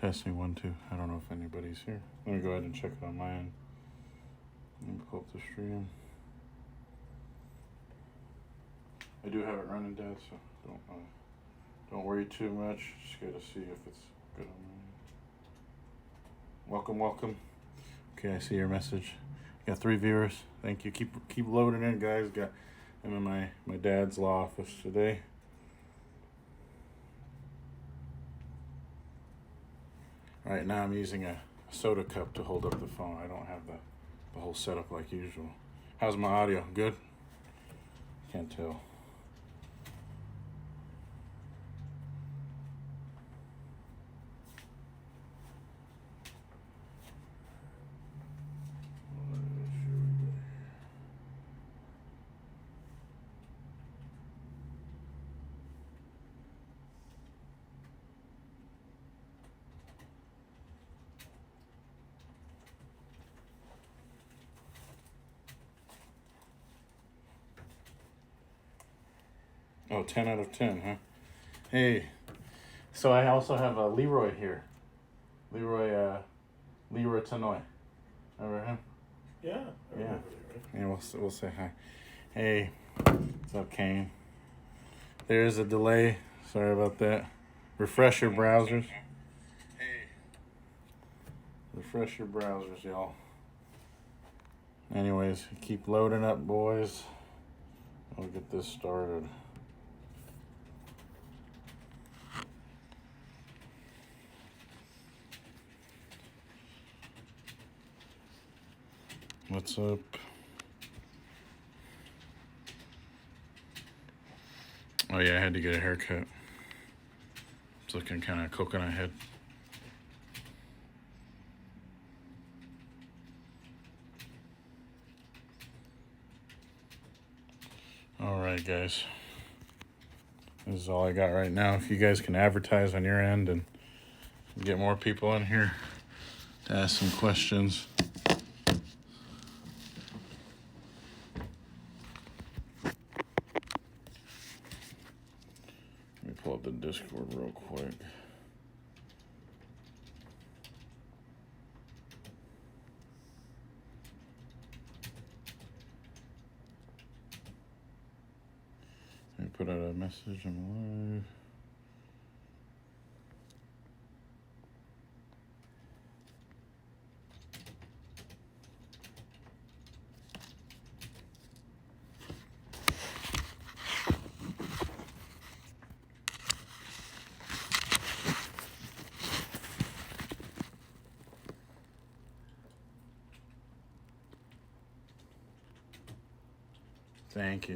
Testing 1, 2. I don't know if anybody's here. Let me go ahead and check it on my end. Let me pull up the stream. I do have it running, Dad, so don't worry too much. Just gotta see if it's good on my end. Welcome. Okay, I see your message. Got 3 viewers. Thank you. Keep loading in, guys. I'm in my dad's law office today. Right now I'm using a soda cup to hold up the phone. I don't have the whole setup like usual. How's my audio? Good? Can't tell. Oh, 10 out of 10, huh? Hey, so I also have Leroy here. Leroy Tanoy. Remember him? Yeah. Yeah, we'll say hi. Hey, what's up, Kane? There's a delay. Sorry about that. Refresh your browsers. Hey. Refresh your browsers, y'all. Anyways, keep loading up, boys. I'll get this started. What's up? Oh yeah, I had to get a haircut. It's looking kind of coconut head. All right, guys. This is all I got right now. If you guys can advertise on your end and get more people in here to ask some questions. Let me pull up the Discord real quick. Let me put out a message. I'm live.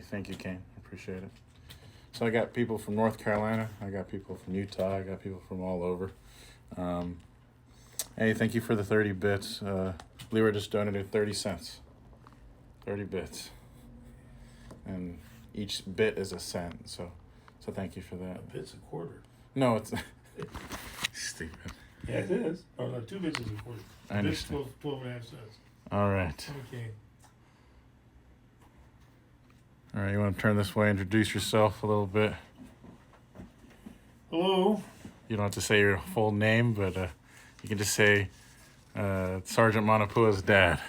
Thank you, Kane. I appreciate it. So I got people from North Carolina. I got people from Utah. I got people from all over. Hey, thank you for the 30 bits. Leroy just donated 30 cents. 30 bits. And each bit is a cent. So thank you for that. A bit's a quarter. No, it's stupid. Yeah, it is. Oh, no, 2 bits is a quarter. I understand. 12 and a half cents. All right. Okay. All right, you want to turn this way, introduce yourself a little bit. Hello. You don't have to say your full name, but you can just say Sergeant Manapua's dad.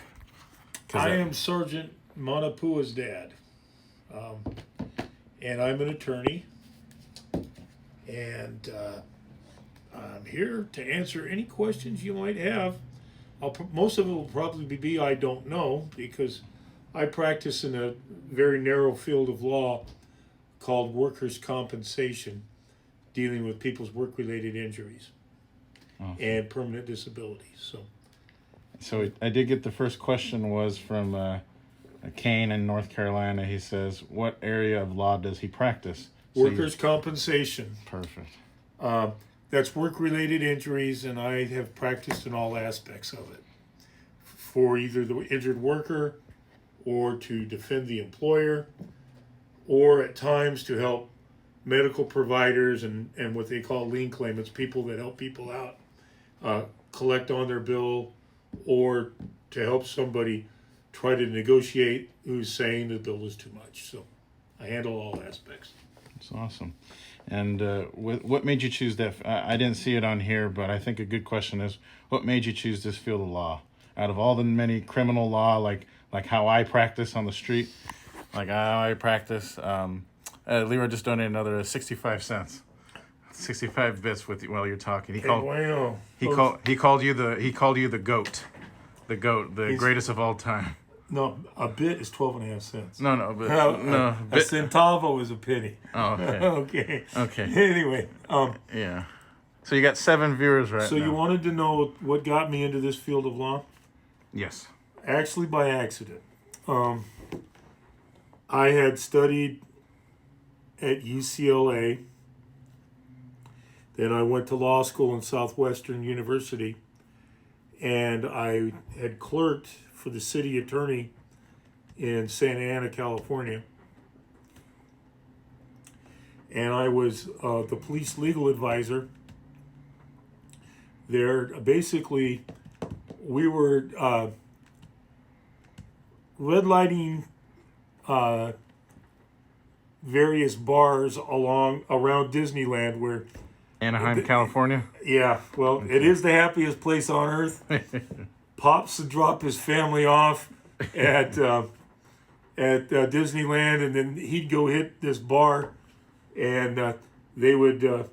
I am Sergeant Manapua's dad. And I'm an attorney. And I'm here to answer any questions you might have. Most of it will probably be I don't know, because I practice in a very narrow field of law called workers' compensation, dealing with people's work-related injuries and permanent disabilities. So I did get the first question was from Kane in North Carolina. He says, what area of law does he practice? Workers' compensation. Perfect. That's work-related injuries, and I have practiced in all aspects of it for either the injured worker or to defend the employer, or at times to help medical providers and what they call lien claimants, people that help people out, collect on their bill, or to help somebody try to negotiate who's saying the bill is too much. So I handle all aspects. It's awesome. And what made you choose that? I didn't see it on here, but I think a good question is, what made you choose this field of law? Out of all the many criminal law, like how I practice on the street, like how I practice, Leroy just donated another 65 cents. 65 bits with you while you're talking. He called you the goat. The goat, the greatest of all time. No, a bit is 12.5 cents. No, A centavo is a penny. Oh, okay. Okay. Anyway, yeah. So you got 7 viewers right now. So you wanted to know what got me into this field of law? Yes. Actually, by accident. I had studied at UCLA. Then I went to law school in Southwestern University, and I had clerked for the city attorney in Santa Ana, California. And I was the police legal advisor there. Basically, we were red lighting various bars around Disneyland where Anaheim, California? Yeah, well, it is the happiest place on earth. Pops would drop his family off at Disneyland, and then he'd go hit this bar, and they would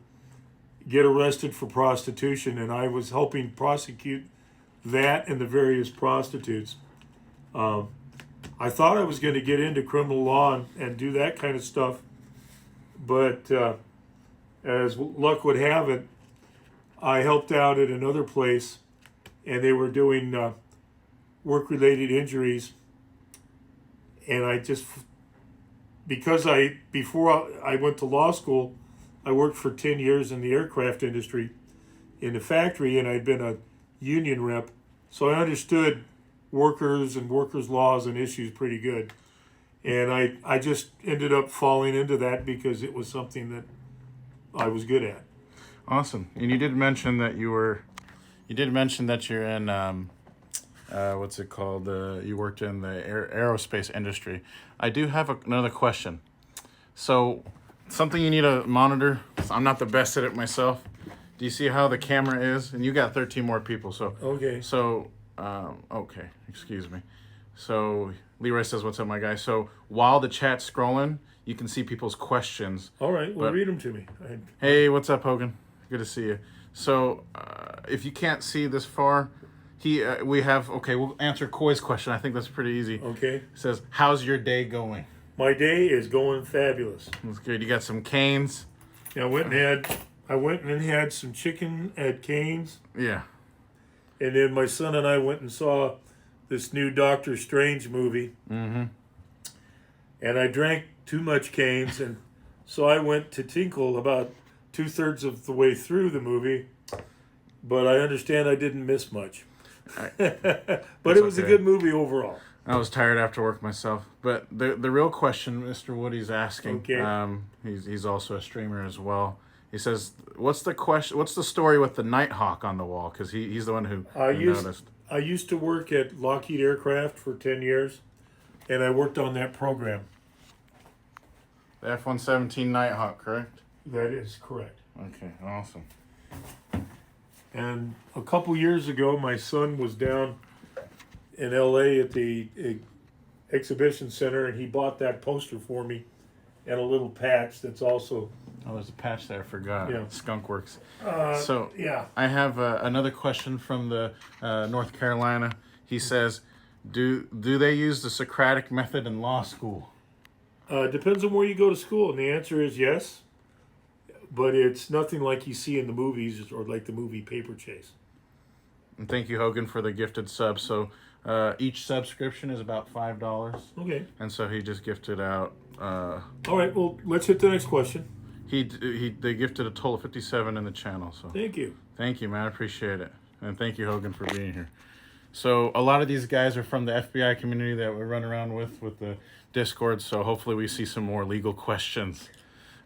get arrested for prostitution, and I was helping prosecute that and the various prostitutes. I thought I was going to get into criminal law and do that kind of stuff, but as luck would have it, I helped out at another place, and they were doing work-related injuries, and before I went to law school, I worked for 10 years in the aircraft industry in the factory, and I'd been a union rep, so I understood workers and workers' laws and issues pretty good, and I just ended up falling into that because it was something that I was good at. Awesome. And you did mention that you're in what's it called? You worked in the aerospace industry. I do have another question. So something you need to monitor. I'm not the best at it myself. Do you see how the camera is? And you got 13 more people. So okay. So okay. Excuse me. So Leroy says, "What's up, my guy?" So while the chat's scrolling, you can see people's questions. All right, well, read them to me. Hey, what's up, Hogan? Good to see you. So, if you can't see this far, we'll answer Coy's question. I think that's pretty easy. Okay. It says, how's your day going? My day is going fabulous. That's good. You got some canes? Yeah, I went and had some chicken at Cane's. Yeah. And then my son and I went and saw this new Doctor Strange movie. Mm-hmm. And I drank too much Cane's, and so I went to Tinkle about 2/3 of the way through the movie, but I understand I didn't miss much. But it was a good movie overall. I was tired after work myself. But the real question Mr. Woody's asking, okay. He's also a streamer as well. He says, what's the story with the Nighthawk on the wall? Because he's the one who noticed. I used to work at Lockheed Aircraft for 10 years, and I worked on that program. The F-117 Nighthawk, correct? That is correct. Okay, awesome. And a couple years ago, my son was down in L.A. at the exhibition center, and he bought that poster for me and a little patch that's also... Oh, there's a patch there, I forgot. Yeah. Skunkworks. Yeah. I have another question from the North Carolina. He says, do they use the Socratic method in law school? Depends on where you go to school, and the answer is yes. But it's nothing like you see in the movies or like the movie Paper Chase. And thank you, Hogan, for the gifted sub. So each subscription is about $5. Okay. And so he just gifted out... All right, well, let's hit the next question. They gifted a total of 57 in the channel. So thank you. Thank you, man. I appreciate it. And thank you, Hogan, for being here. So a lot of these guys are from the FBI community that we run around with the Discord. So hopefully we see some more legal questions.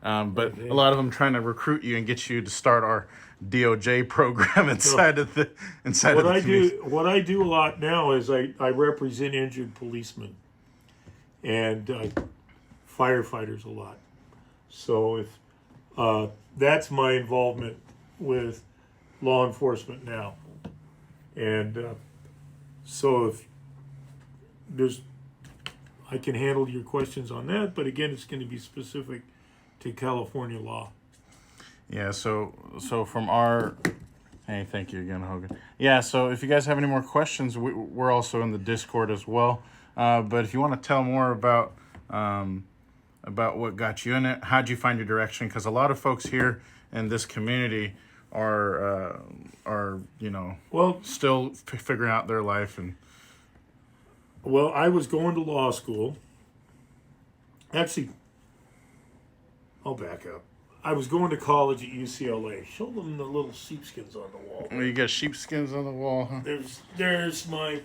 But a lot of them trying to recruit you and get you to start our DOJ program inside of the community. What I do a lot now is I represent injured policemen and firefighters a lot. So if that's my involvement with law enforcement now, and so if there's, I can handle your questions on that, but again, it's going to be specific to California law. Yeah, so from our, hey, thank you again, Hogan. Yeah, so if you guys have any more questions, we're also in the Discord as well. But if you want to tell more about what got you in it, how'd you find your direction? Because a lot of folks here in this community are still figuring out their life. And Well, I was going to law school. Actually, I'll back up. I was going to college at UCLA. Show them the little sheepskins on the wall. oh, you got sheepskins on the wall, huh? There's my.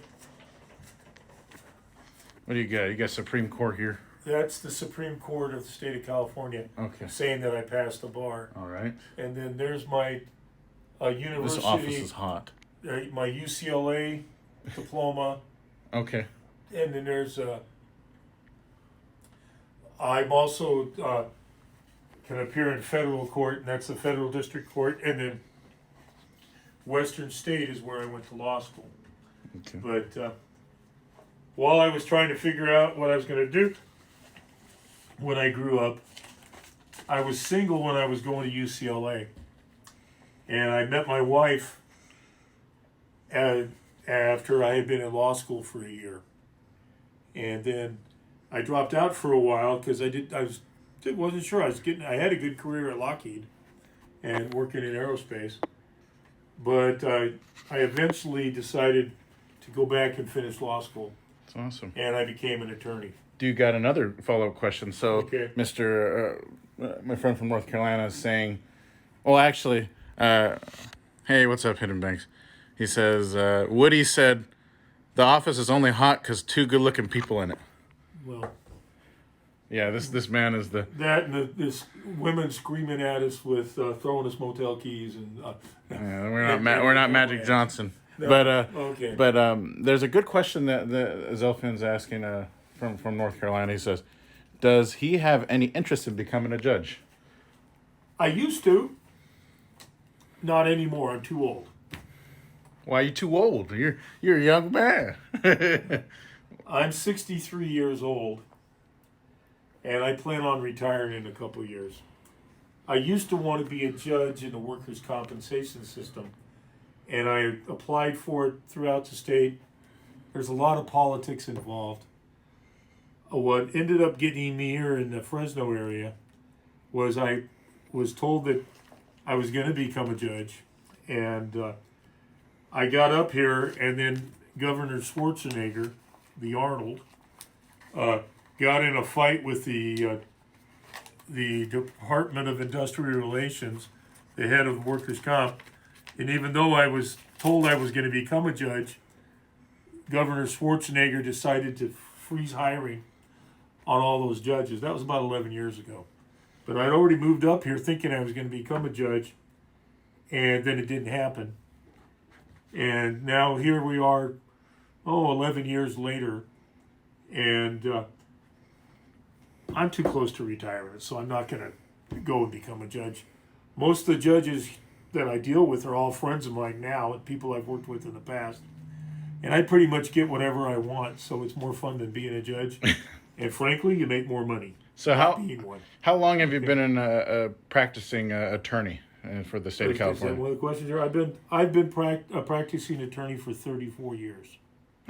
What do you got? You got Supreme Court here. That's the Supreme Court of the state of California. Okay. Saying that I passed the bar. All right. And then there's my university. This office is hot. My UCLA diploma. Okay. And then there's I'm also can appear in federal court, and that's the federal district court, and then Western State is where I went to law school. Okay. But while I was trying to figure out what I was going to do when I grew up, I was single when I was going to UCLA, and I met my wife after I had been in law school for a year. And then I dropped out for a while because wasn't sure. I had a good career at Lockheed and working in aerospace, but I eventually decided to go back and finish law school. That's awesome. And I became an attorney. Do you got another follow-up question? So, Okay. Mr. My friend from North Carolina is saying, well, actually, hey, what's up, Hidden Banks? He says, Woody said, the office is only hot because two good-looking people in it. Well, yeah, this man is the that and this women screaming at us with throwing us motel keys and we're not Magic Johnson. No, But okay. But there's a good question that Zelfin's asking from North Carolina. He says, does he have any interest in becoming a judge? I used to. Not anymore. I'm too old. Why are you too old? You're a young man. I'm 63 years old, and I plan on retiring in a couple of years. I used to want to be a judge in the workers' compensation system, and I applied for it throughout the state. There's a lot of politics involved. What ended up getting me here in the Fresno area was I was told that I was going to become a judge, and I got up here, and then Governor Schwarzenegger, the Arnold, got in a fight with the Department of Industrial Relations, the head of workers' comp, and even though I was told I was going to become a judge, Governor Schwarzenegger decided to freeze hiring on all those judges. That was about 11 years ago. But I'd already moved up here thinking I was going to become a judge, and then it didn't happen. And now here we are, 11 years later, and I'm too close to retirement, so I'm not going to go and become a judge. Most of the judges that I deal with are all friends of mine now and people I've worked with in the past. And I pretty much get whatever I want, so it's more fun than being a judge. And frankly, you make more money. So being one. how long have you been in a practicing attorney for the state of California? One of the questions here, I've been a practicing attorney for 34 years.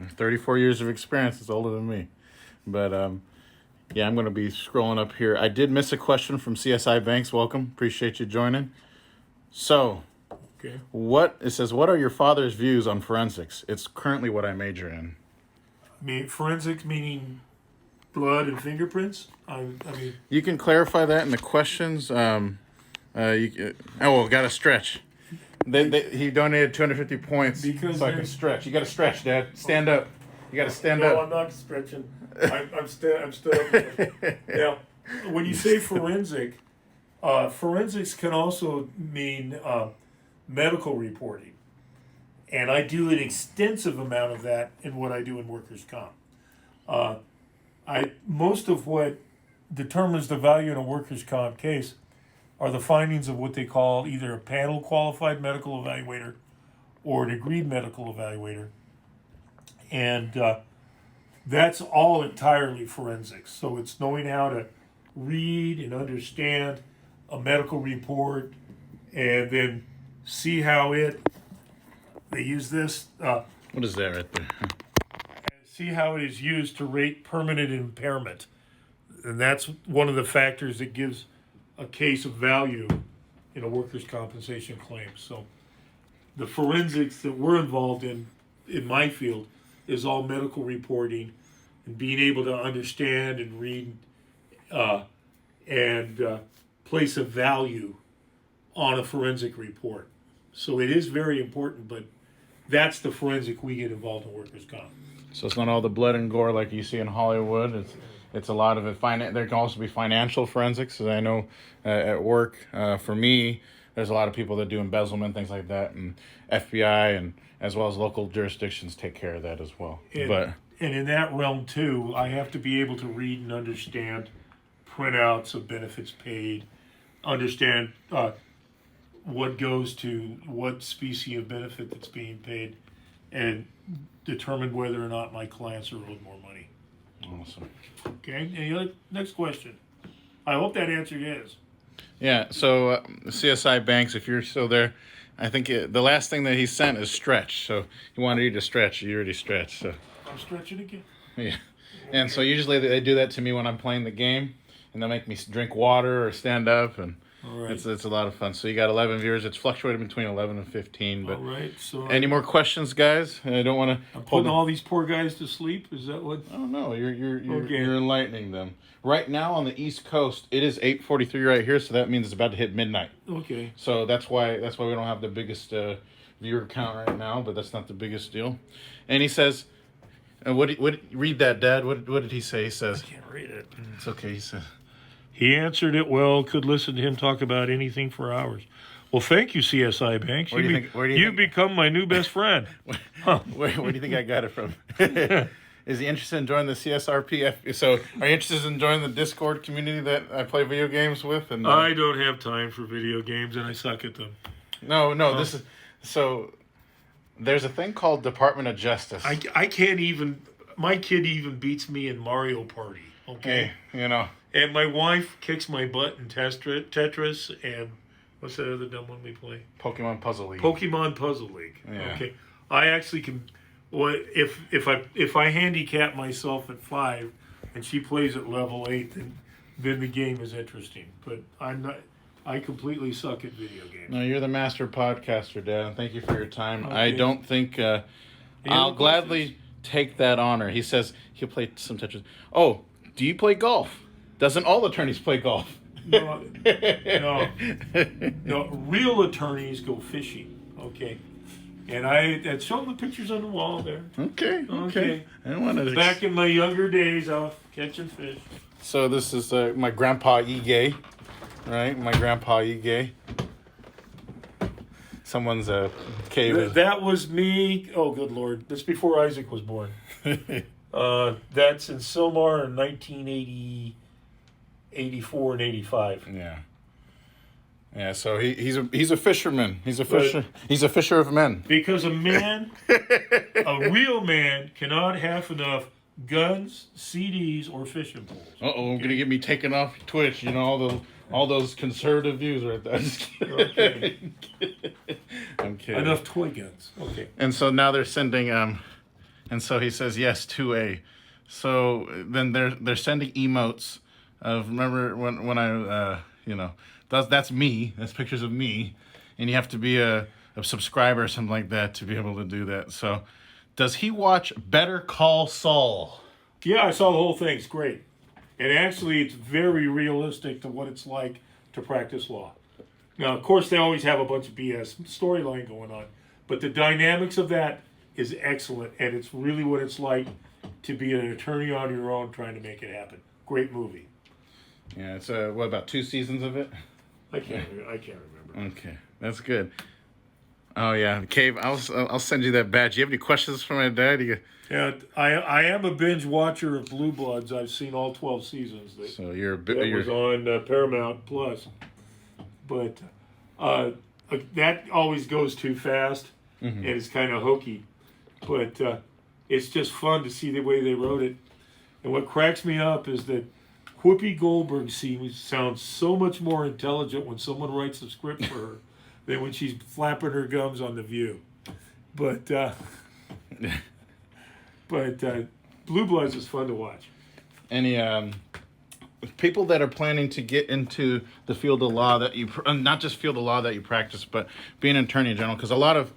34 years of experience is older than me. But yeah, I'm going to be scrolling up here. I did miss a question from CSI Banks. Welcome. Appreciate you joining. So, Okay. it says, what are your father's views on forensics? It's currently what I major in. Forensics meaning blood and fingerprints? I mean... You can clarify that in the questions. Got to stretch. He donated 250 points Because so I can stretch. You got to stretch, Dad. Stand up. You got to stand No, up. I'm not stretching. I'm still up. Now, when you say forensic, forensics can also mean medical reporting. And I do an extensive amount of that in what I do in workers' comp. Most of what determines the value in a workers' comp case are the findings of what they call either a panel qualified medical evaluator or an agreed medical evaluator. And that's all entirely forensics. So it's knowing how to read and understand a medical report and then see how they use this, What is that right there? see how it is used to rate permanent impairment. And that's one of the factors that gives a case of value in a workers' compensation claim. So the forensics that we're involved in my field, is all medical reporting and being able to understand and read and place a value on a forensic report. So it is very important, but that's the forensic we get involved in workers' comp. So it's not all the blood and gore like you see in Hollywood. It's a lot of it. There can also be financial forensics. As I know at work, for me, there's a lot of people that do embezzlement, things like that, and FBI and as well as local jurisdictions take care of that as well. And in that realm too, I have to be able to read and understand printouts of benefits paid, understand what goes to what species of benefit that's being paid, and determine whether or not my clients are owed more money. Awesome. Okay, any other, next question. I hope that answer is. Yeah, so CSI Banks, if you're still there, I think the last thing that he sent is stretch. So he wanted you to stretch. You already stretched. So. I'm stretching again. Yeah. And so usually they do that to me when I'm playing the game, and they'll make me drink water or stand up, and all right. it's a lot of fun. So you got 11 viewers. It's fluctuating between 11 and 15. But all right. So any more questions, guys? I don't want to. I'm putting all these poor guys to sleep. Is that what? Oh no, you're Okay. you're enlightening them. Right now on the East Coast, it is 8:43 right here, so that means it's about to hit midnight. Okay. So that's why we don't have the biggest viewer count right now, but that's not the biggest deal. And he says, read that, Dad. What did he say? He says, I can't read it. It's okay. He says, he answered it well. Could listen to him talk about anything for hours. Well, thank you, CSI Banks. Where do you think? You've become my new best friend. Where do you think I got it from? Is he interested in joining the CSRP? So, are you interested in joining the Discord community that I play video games with? And I don't have time for video games, and I suck at them. No. This is so. There's a thing called Department of Justice. I can't even. My kid even beats me in Mario Party. Okay, hey, And my wife kicks my butt in Tetris and what's that other dumb one we play? Pokemon Puzzle League. Pokemon Puzzle League. Yeah. Okay, I actually can. Well, if I handicap myself at 5, and she plays at level 8, then the game is interesting. But I'm not. I completely suck at video games. No, you're the master podcaster, Dad. Thank you for your time. Okay. I don't think I'll gladly take that honor. He says he'll play some Tetris. Oh, do you play golf? Doesn't all attorneys play golf? No. Real attorneys go fishing. Okay. And I showed the pictures on the wall there. Okay. I don't want to. Back in my younger days, I was catching fish. So this is my grandpa Ige, right? My grandpa Ige. Someone's cave. That was me. Oh, good Lord! That's before Isaac was born. That's in Silmar in 1980, 84 and 85. Yeah. Yeah, so he's a fisherman. He's a fisher of men. Because a real man cannot have enough guns, CDs, or fishing poles. I'm gonna get me taken off Twitch. All those conservative views right there. Okay. I'm kidding. Enough toy guns. Okay. And so now they're sending and so he says yes 2A. So then they're sending emotes of remember when I that's me. That's pictures of me, and you have to be a subscriber or something like that to be able to do that. So, does he watch Better Call Saul? Yeah, I saw the whole thing. It's great, and actually, it's very realistic to what it's like to practice law. Now, of course, they always have a bunch of BS storyline going on, but the dynamics of that is excellent, and it's really what it's like to be an attorney on your own trying to make it happen. Great movie. Yeah, it's what about 2 seasons of it? I can't remember. Okay, that's good. Oh yeah, Cave. I'll send you that badge. You have any questions for my dad? Yeah, I am a binge watcher of Blue Bloods. I've seen all 12 seasons. So you're a bit. That was on Paramount Plus, but that always goes too fast, and it's kind of hokey. But it's just fun to see the way they wrote it. And what cracks me up is that Whoopi Goldberg sounds so much more intelligent when someone writes a script for her than when she's flapping her gums on The View. But Blue Bloods is fun to watch. Any people that are planning to get into the field of law that you not just field of law that you practice, but being an attorney in general, because a lot of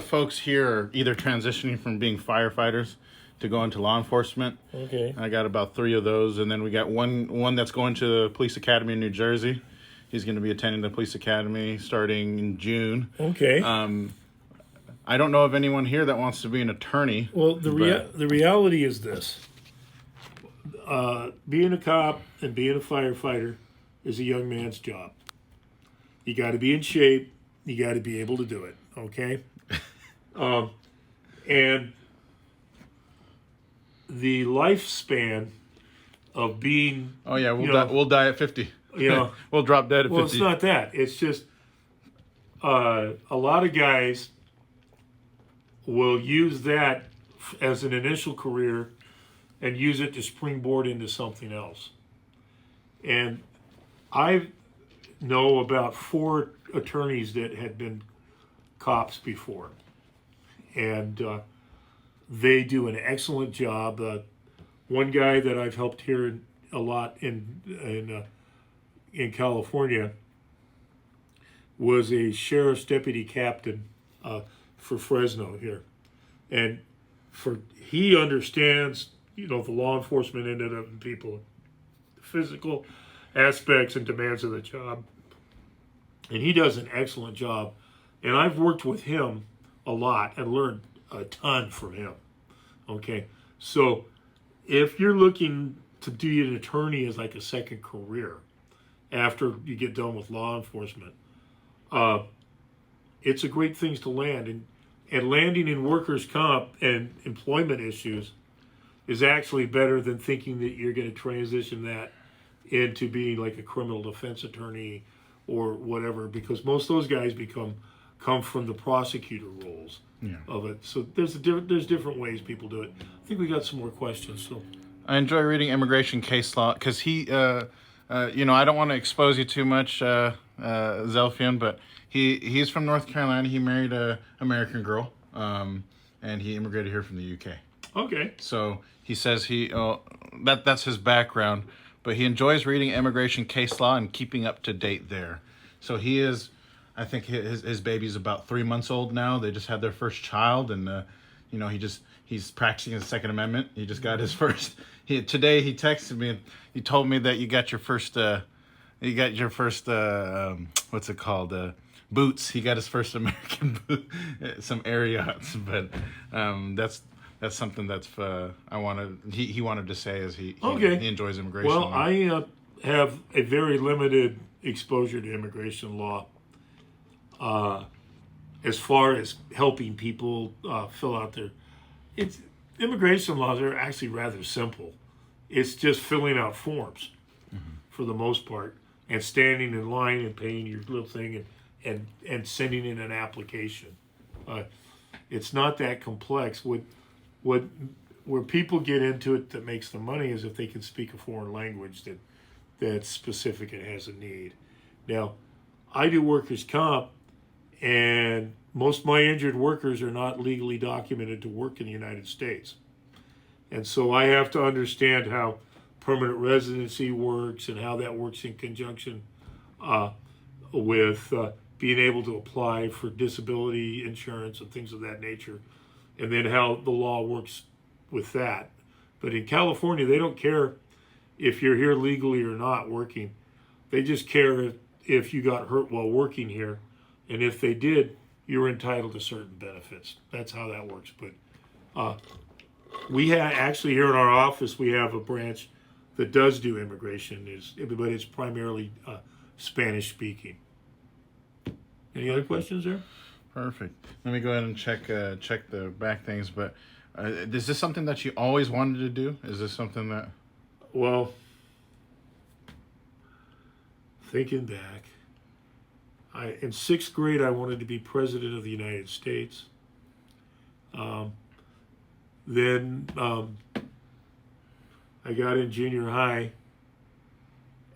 folks here are either transitioning from being firefighters to go into law enforcement. Okay. I got about 3 of those, and then we got one that's going to the police academy in New Jersey. He's going to be attending the police academy starting in June. Okay. I don't know of anyone here that wants to be an attorney. Well, the reality is this. Being a cop and being a firefighter is a young man's job. You got to be in shape. You got to be able to do it. Okay? And the lifespan of being... Oh, yeah, we'll die at 50. You know, we'll drop dead at 50. Well, it's not that. It's just a lot of guys will use that as an initial career and use it to springboard into something else. And I know about 4 attorneys that had been cops before. And they do an excellent job. One guy that I've helped here a lot in California was a sheriff's deputy captain for Fresno here, and he understands the law enforcement end of people, the physical aspects and demands of the job, and he does an excellent job. And I've worked with him a lot and learned a ton from him. Okay, so if you're looking to be an attorney as like a second career after you get done with law enforcement, it's a great thing to land. And landing in workers' comp and employment issues is actually better than thinking that you're going to transition that into being like a criminal defense attorney or whatever, because most of those guys come from the prosecutor roles of it. So there's different ways people do it. I think we got some more questions. So I enjoy reading immigration case law because he, I don't want to expose you too much, Zelfian, but he's from North Carolina. He married a American girl, and he immigrated here from the UK. Okay. So he says that's his background, but he enjoys reading immigration case law and keeping up to date there. So he is, I think his baby's about 3 months old now. They just had their first child, and he's practicing his Second Amendment. He just got his first. Today he texted me and he told me that you got your first. What's it called? Boots. He got his first American boot, some Ariats, but that's something that's he wanted to say as he enjoys immigration. Well, I have a very limited exposure to immigration law. As far as helping people fill out immigration laws are actually rather simple. It's just filling out forms for the most part, and standing in line and paying your little thing and sending in an application. It's not that complex. Where people get into it that makes the money is if they can speak a foreign language that's specific and has a need. Now, I do workers' comp, and most of my injured workers are not legally documented to work in the United States. And so I have to understand how permanent residency works and how that works in conjunction with being able to apply for disability insurance and things of that nature, and then how the law works with that. But in California, they don't care if you're here legally or not working. They just care if you got hurt while working here, and if they did, you're entitled to certain benefits. That's how that works. But we actually here in our office, we have a branch that does do immigration, but it's primarily Spanish speaking. Any other questions there? Perfect. Let me go ahead and check the back things. But is this something that you always wanted to do? Is this something that? Well, thinking back, in sixth grade I wanted to be president of the United States. Then I got in junior high,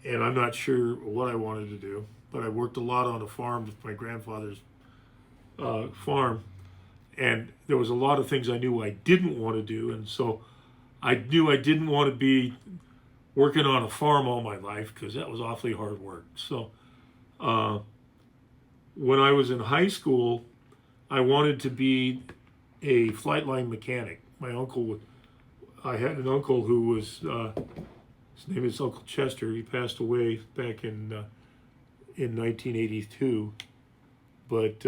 and I'm not sure what I wanted to do, but I worked a lot on a farm with my grandfather's farm, and there was a lot of things I knew I didn't want to do, and so I knew I didn't want to be working on a farm all my life because that was awfully hard work. So when I was in high school, I wanted to be a flight line mechanic. I had an uncle who was, his name is Uncle Chester. He passed away back in 1982, but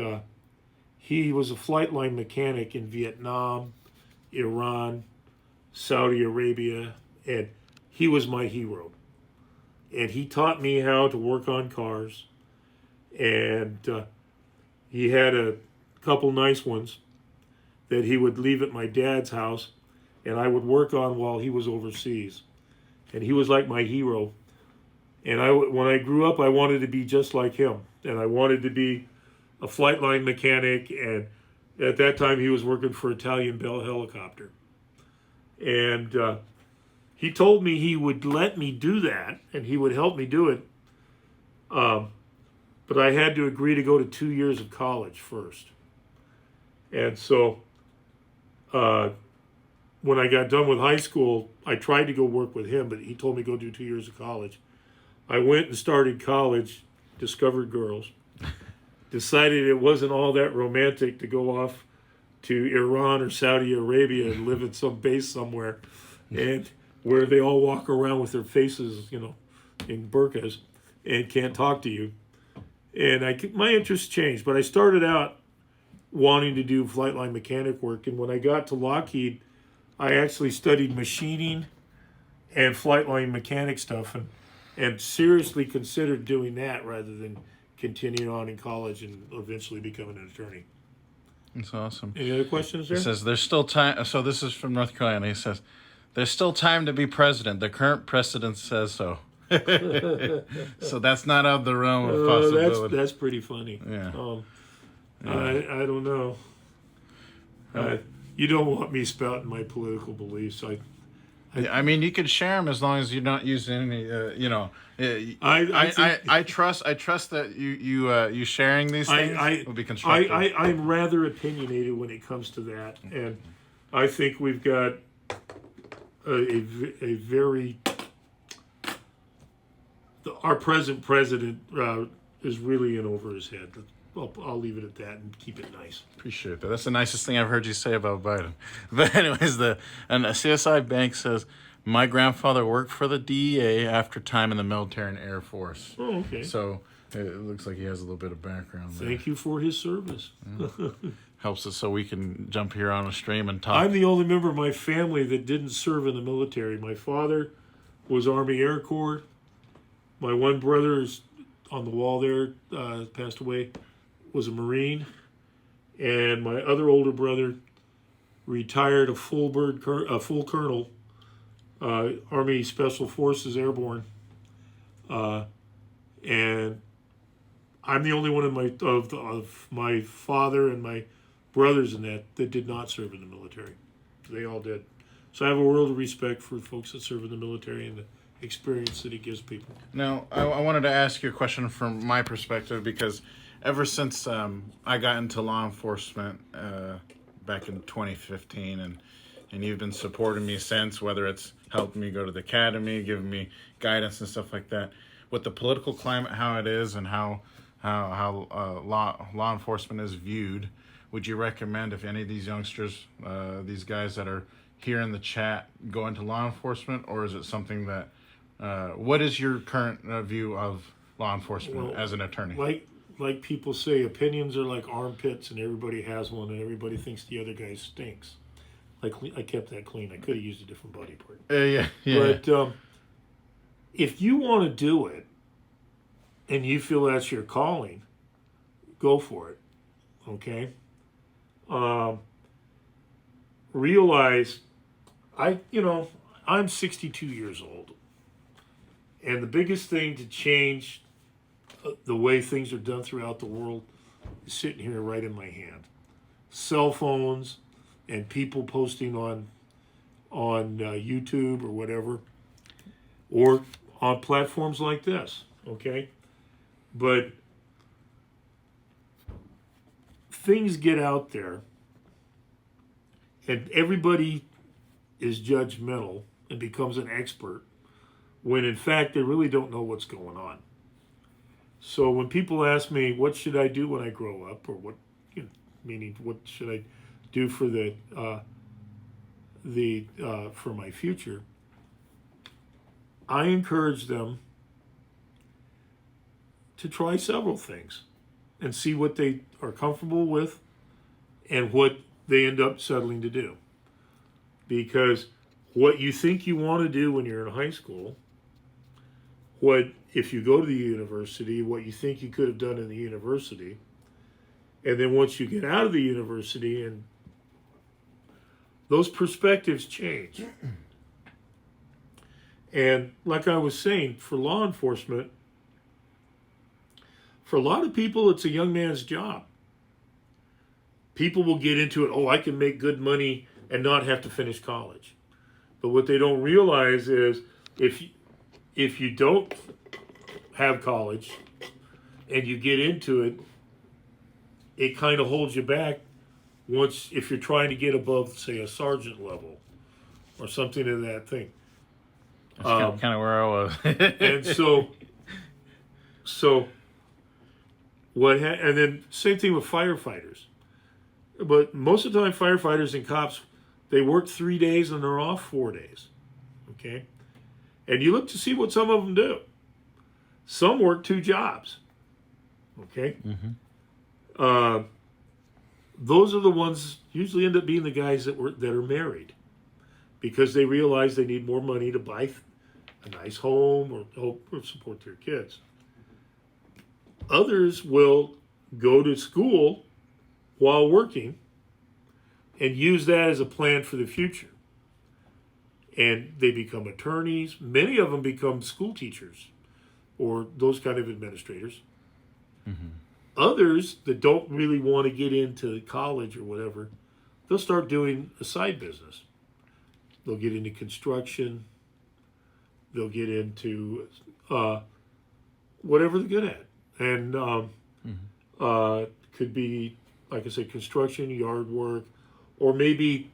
he was a flight line mechanic in Vietnam, Iran, Saudi Arabia, and he was my hero. And he taught me how to work on cars, and he had a couple nice ones that he would leave at my dad's house, and I would work on while he was overseas. And he was like my hero. And when I grew up, I wanted to be just like him. And I wanted to be a flight line mechanic. And at that time, he was working for Italian Bell Helicopter. And he told me he would let me do that, and he would help me do it. But I had to agree to go to 2 years of college first. And so when I got done with high school, I tried to go work with him, but he told me go do 2 years of college. I went and started college, discovered girls, decided it wasn't all that romantic to go off to Iran or Saudi Arabia and live at some base somewhere, and where they all walk around with their faces, in burqas and can't talk to you. And my interest changed, but I started out wanting to do flight line mechanic work. And when I got to Lockheed, I actually studied machining and flight line mechanic stuff, and seriously considered doing that rather than continuing on in college and eventually becoming an attorney. That's awesome. Any other questions there? He says there's still time. So this is from North Carolina. He says there's still time to be president. The current president says so. So that's not out of the realm of possibility. That's pretty funny. Yeah. I don't know. You don't want me spouting my political beliefs. I mean, you could share them as long as you're not using any. I trust that you sharing these things will be constructive. I'm rather opinionated when it comes to that, and I think we've got a very. Our present president is really in over his head. I'll leave it at that and keep it nice. Appreciate that. That's the nicest thing I've heard you say about Biden. But anyways, and CSI Bank says, my grandfather worked for the DEA after time in the military and Air Force. Oh, okay. So it looks like he has a little bit of background there. Thank you for his service. Yeah. Helps us so we can jump here on a stream and talk. I'm the only member of my family that didn't serve in the military. My father was Army Air Corps. My one brother is on the wall there, passed away, was a Marine. And my other older brother retired a full colonel, Army Special Forces Airborne. And I'm the only one of my father and my brothers in that did not serve in the military. They all did. So I have a world of respect for folks that serve in the military and the experience that it gives people. Now, I wanted to ask you a question from my perspective, because ever since I got into law enforcement back in 2015, and you've been supporting me since, whether it's helping me go to the academy, giving me guidance and stuff like that, with the political climate, how it is, and how law enforcement is viewed, would you recommend, if any of these youngsters, these guys that are here in the chat, go into law enforcement, or is it something that what is your current view of law enforcement as an attorney? Like people say, opinions are like armpits, and everybody has one, and everybody thinks the other guy stinks. I kept that clean. I could have used a different body part. Yeah. But if you want to do it, and you feel that's your calling, go for it. Okay, realize I'm 62 years old, and the biggest thing to change the way things are done throughout the world is sitting here right in my hand. Cell phones and people posting on YouTube or whatever, or on platforms like this. Okay, but things get out there, and everybody is judgmental and becomes an expert when in fact they really don't know what's going on. So when people ask me, what should I do when I grow up, or meaning what should I do for for my future, I encourage them to try several things and see what they are comfortable with and what they end up settling to do. Because what you think you want to do when you're in high school, if you go to the university, what you think you could have done in the university, and then once you get out of the university, and those perspectives change. And like I was saying, for law enforcement, for a lot of people, it's a young man's job. People will get into it, I can make good money and not have to finish college. But what they don't realize is if you don't have college and you get into it, it kind of holds you back if you're trying to get above, say, a sergeant level or something of that thing. That's kind of where I was. And so and then same thing with firefighters. But most of the time, firefighters and cops, they work 3 days and they're off 4 days. Okay? And you look to see what some of them do. Some work 2 jobs. Okay? Mm-hmm. Those are the ones usually end up being the guys that are married, because they realize they need more money to buy a nice home or support their kids. Others will go to school while working and use that as a plan for the future. And they become attorneys. Many of them become school teachers or those kind of administrators. Mm-hmm. Others that don't really want to get into college or whatever, they'll start doing a side business. They'll get into construction. They'll get into whatever they're good at. And could be, like I said, construction, yard work, or maybe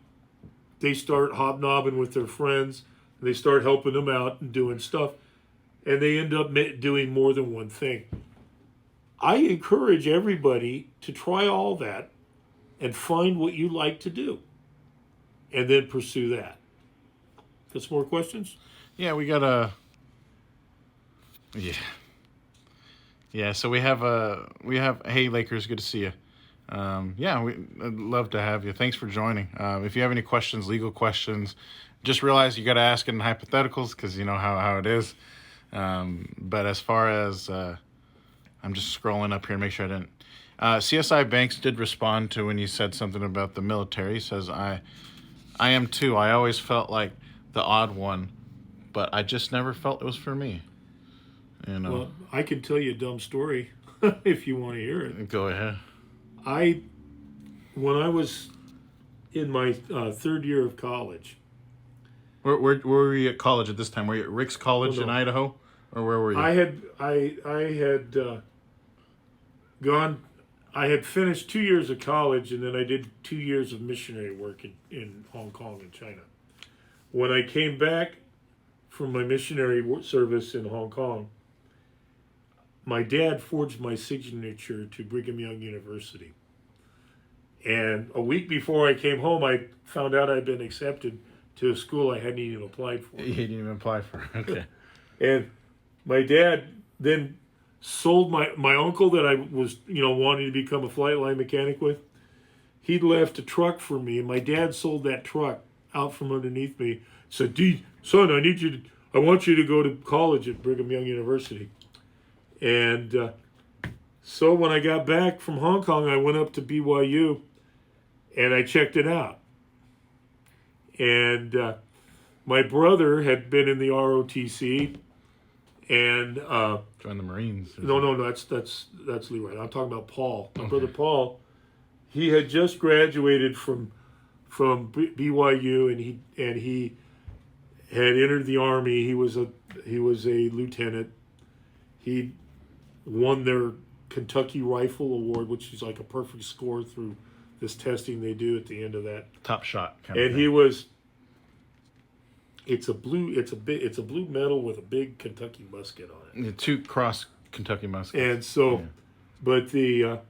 they start hobnobbing with their friends and they start helping them out and doing stuff, and they end up doing more than one thing. I encourage everybody to try all that and find what you like to do and then pursue that. Got some more questions? Yeah, we got a. Yeah. So we have Hey Lakers, good to see you. I'd love to have you. Thanks for joining. If you have any questions, legal questions, just realize you got to ask it in hypotheticals because you know how it is. But as far as I'm just scrolling up here and make sure I didn't. CSI Banks did respond to when you said something about the military. He says, I am too. I always felt like the odd one, but I just never felt it was for me. You know. Well, I can tell you a dumb story if you want to hear it. Go ahead. When I was in my third year of college. Where were you at college at this time? Were you at Rick's College in Idaho? Or where were you? I had finished 2 years of college, and then I did 2 years of missionary work in Hong Kong and China. When I came back from my missionary service in Hong Kong, my dad forged my signature to Brigham Young University. And a week before I came home, I found out I'd been accepted to a school I hadn't even applied for. You didn't even apply for it. Okay. And my dad then sold my uncle that I was, wanting to become a flight line mechanic with. He'd left a truck for me, and my dad sold that truck out from underneath me. Said, son, I want you to go to college at Brigham Young University. And So when I got back from Hong Kong, I went up to BYU and I checked it out. And my brother had been in the ROTC, and Join the Marines. no, that's Leroy. I'm talking about Paul. My brother Paul, he had just graduated from BYU, and he had entered the Army. He was a lieutenant. He won their Kentucky Rifle Award, which is like a perfect score through this testing they do at the end of that. Top shot. And he was. It's a blue medal with a big Kentucky musket on it. 2 cross Kentucky muskets. And so, but and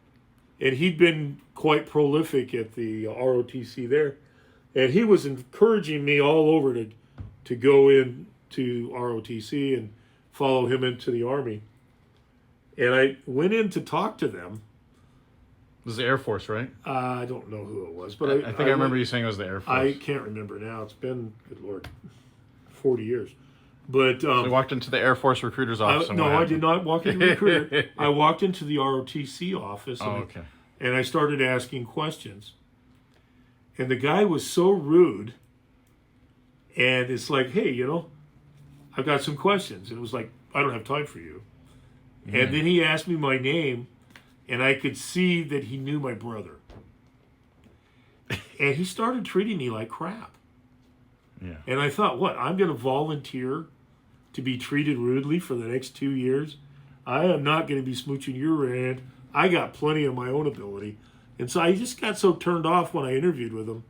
he'd been quite prolific at the ROTC there, and he was encouraging me all over to go in to ROTC and follow him into the Army. And I went in to talk to them. It was the Air Force, right? I don't know who it was, but I think I remember you saying it was the Air Force. I can't remember now. It's been, good Lord, 40 years. But so you walked into the Air Force recruiter's office. I did not walk into the recruiter. I walked into the ROTC office. And I started asking questions. And the guy was so rude. And it's like, hey, I've got some questions. And it was like, I don't have time for you. And then he asked me my name, and I could see that he knew my brother. And he started treating me like crap. Yeah. And I thought, what, I'm going to volunteer to be treated rudely for the next 2 years? I am not going to be smooching your hand. I got plenty of my own ability. And so I just got so turned off when I interviewed with him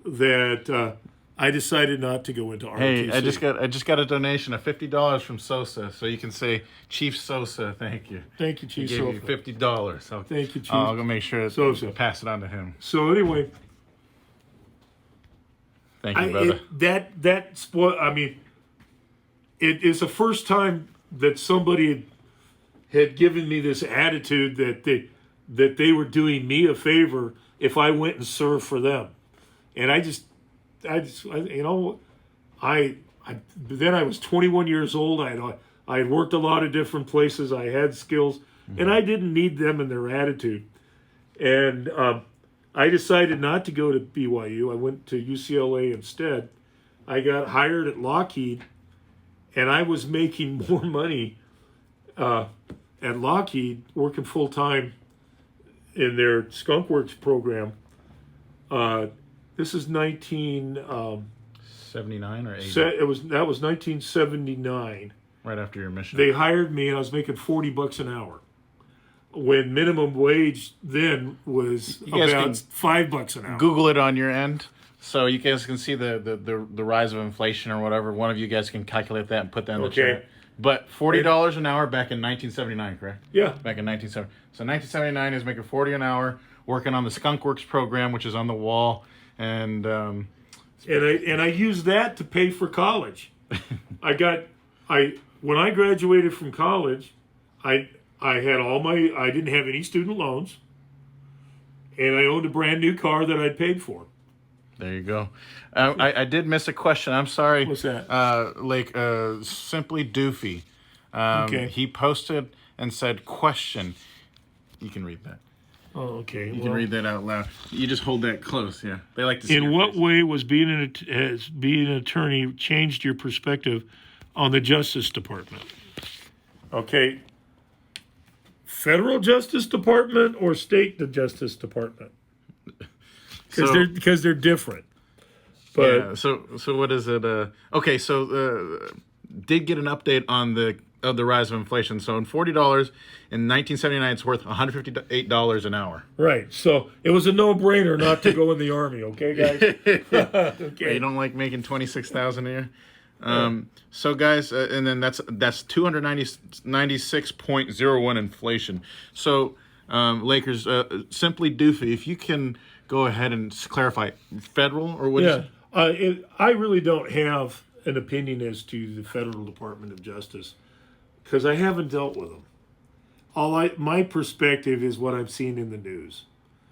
that I decided not to go into ROTC. Hey, I just got a donation of $50 from Sosa, so you can say, Chief Sosa, thank you. Thank you, Chief He gave Sosa. you $50. So Thank you, Chief. I'll go make sure Sosa. pass it on to him. So anyway, Thank you, brother. That spoil. I mean, it is the first time that somebody had given me this attitude that they were doing me a favor if I went and served for them, and I then I was 21 years old. I had worked a lot of different places. I had skills, and I didn't need them and their attitude. And I decided not to go to BYU. I went to UCLA instead. I got hired at Lockheed, and I was making more money at Lockheed, working full time in their Skunk Works program. This is 79 or 80? That was 1979. Right after your mission. They hired me, and I was making $40 an hour, when minimum wage then was about $5 an hour. Google it on your end, so you guys can see the rise of inflation or whatever. One of you guys can calculate that and put that in the chat. But $40 an hour back in 1979, correct? Yeah. Back in 1970. So 1979 is making $40 an hour, working on the Skunk Works program, which is on the wall, and I used that to pay for college. When I graduated from college, I didn't have any student loans, and I owned a brand new car that I'd paid for. There you go. I did miss a question. I'm sorry. What's that? Simply Doofy. Okay. He posted and said, question. You can read that. Oh, okay. You can read that out loud. You just hold that close, yeah. They like to see In your what face. way has being an attorney changed your perspective on the Justice Department? Okay. Federal Justice Department or state Justice Department? Because they're different. But yeah, so what is it? Okay, so did get an update on the rise of inflation. So in $40 in 1979, it's worth $158 an hour. Right. So it was a no-brainer not to go in the Army. Okay, guys. Okay. You don't like making $26,000 a year. So guys, and then that's 296.01 inflation. So Lakers, simply Doofy, if you can go ahead and clarify, federal or what? Yeah, I really don't have an opinion as to the Federal Department of Justice because I haven't dealt with them. My perspective is what I'm seeing in the news.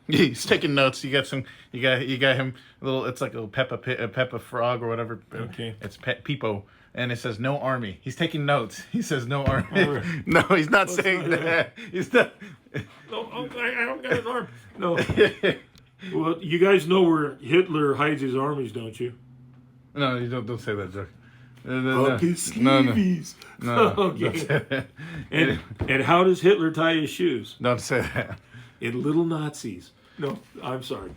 He's taking notes. You got him a little. It's like a Peppa Frog or whatever. Okay. It's Peepo, and it says no army. He's taking notes. He says no army. Right. No, he's not saying that. He's not. No, I don't got an arm. No. Well, you guys know where Hitler hides his armies, don't you? No, you don't say that joke. Up his sleeves. No. Okay. Don't say that. And how does Hitler tie his shoes? Don't say that. In little Nazis. No, I'm sorry.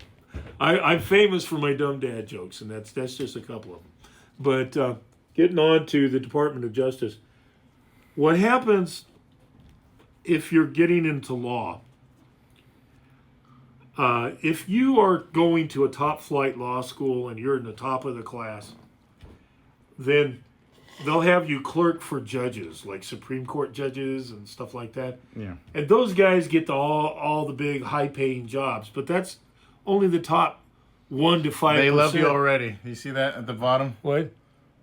I'm famous for my dumb dad jokes, and that's just a couple of them. But getting on to the Department of Justice, what happens if you're getting into law? If you are going to a top flight law school and you're in the top of the class, then they'll have you clerk for judges, like Supreme Court judges and stuff like that. Yeah. And those guys get all the big high paying jobs, but that's only the top 1 to 5%. They love you already. You see that at the bottom? What?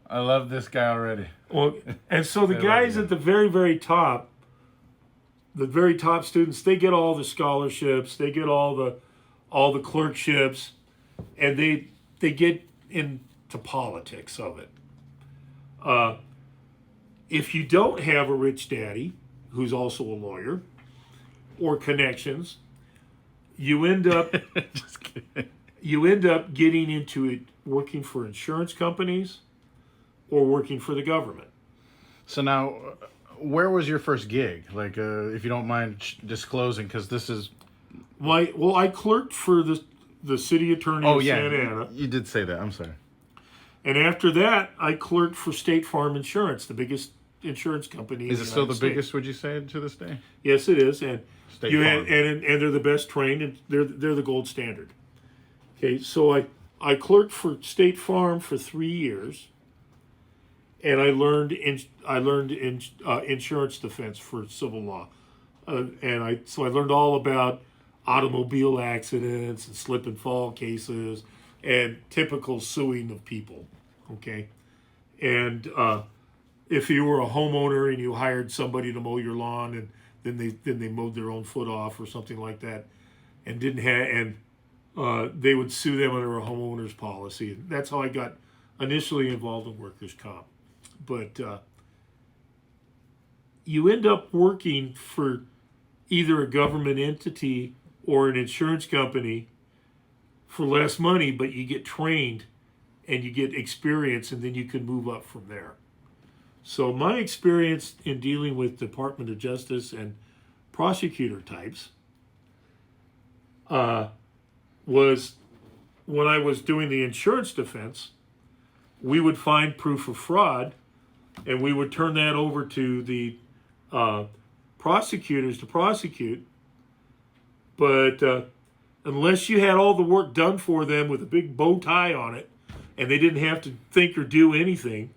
I love this guy already. Well, and so the guys at the very, very top, the very top students, they get all the scholarships, they get all the clerkships, and they get into politics of it. If you don't have a rich daddy who's also a lawyer or connections, you end up Just kidding. you end up getting into it working for insurance companies or working for the government. So now, where was your first gig? Like, if you don't mind disclosing, because this is... I clerked for the city attorney of Santa Ana. You did say that. I'm sorry. And after that, I clerked for State Farm Insurance, the biggest insurance company. Is it still the United States. biggest, would you say, to this day? Yes, it is. And State Farm. and they're the best trained, and they're the gold standard. Okay, so I clerked for State Farm for 3 years, and I learned insurance defense for civil law, and I learned all about automobile accidents and slip and fall cases and typical suing of people. Okay, and if you were a homeowner and you hired somebody to mow your lawn, and then they mowed their own foot off or something like that, and didn't have they would sue them under a homeowner's policy. And that's how I got initially involved in workers' comp. But you end up working for either a government entity or an insurance company for less money, but you get trained and you get experience, and then you can move up from there. So my experience in dealing with Department of Justice and prosecutor types was when I was doing the insurance defense, we would find proof of fraud, and we would turn that over to the prosecutors to prosecute. But unless you had all the work done for them with a big bow tie on it, and they didn't have to think or do anything,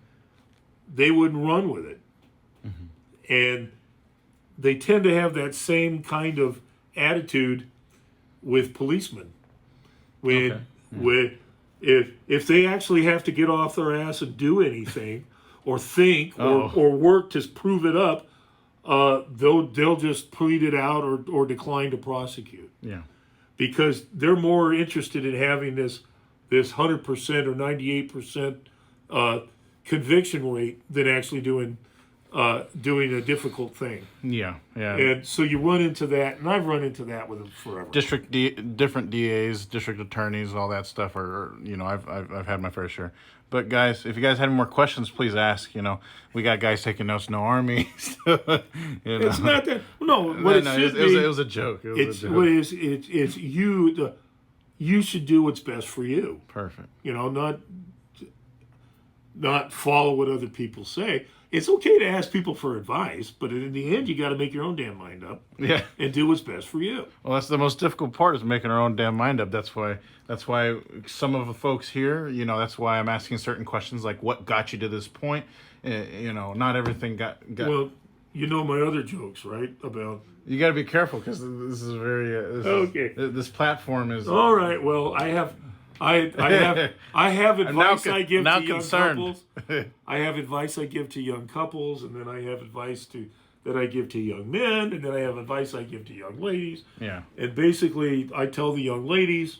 they wouldn't run with it. Mm-hmm. And they tend to have that same kind of attitude with policemen. If they actually have to get off their ass and do anything, or think, or work to prove it up, they'll just plead it out or decline to prosecute. Yeah. Because they're more interested in having this 100% or 98% conviction rate than actually doing a difficult thing. Yeah. And so you run into that, and I've run into that with them forever. Different DAs, district attorneys, all that stuff I've had my fair share. But guys, if you guys have any more questions, please ask. We got guys taking notes. No army. It's not that. No, it was a joke. It's you. You should do what's best for you. Perfect. Not follow what other people say. It's okay to ask people for advice, but in the end, you got to make your own damn mind up. Yeah. And do what's best for you. Well, that's the most difficult part, is making our own damn mind up. That's why some of the folks here, that's why I'm asking certain questions like, what got you to this point? Not everything got. Well, my other jokes, right? About. You got to be careful, because this is very. Okay. This platform is. All right. Well, I have advice I give to young couples. I have advice I give to young couples, and then I have advice that I give to young men, and then I have advice I give to young ladies. Yeah. And basically, I tell the young ladies,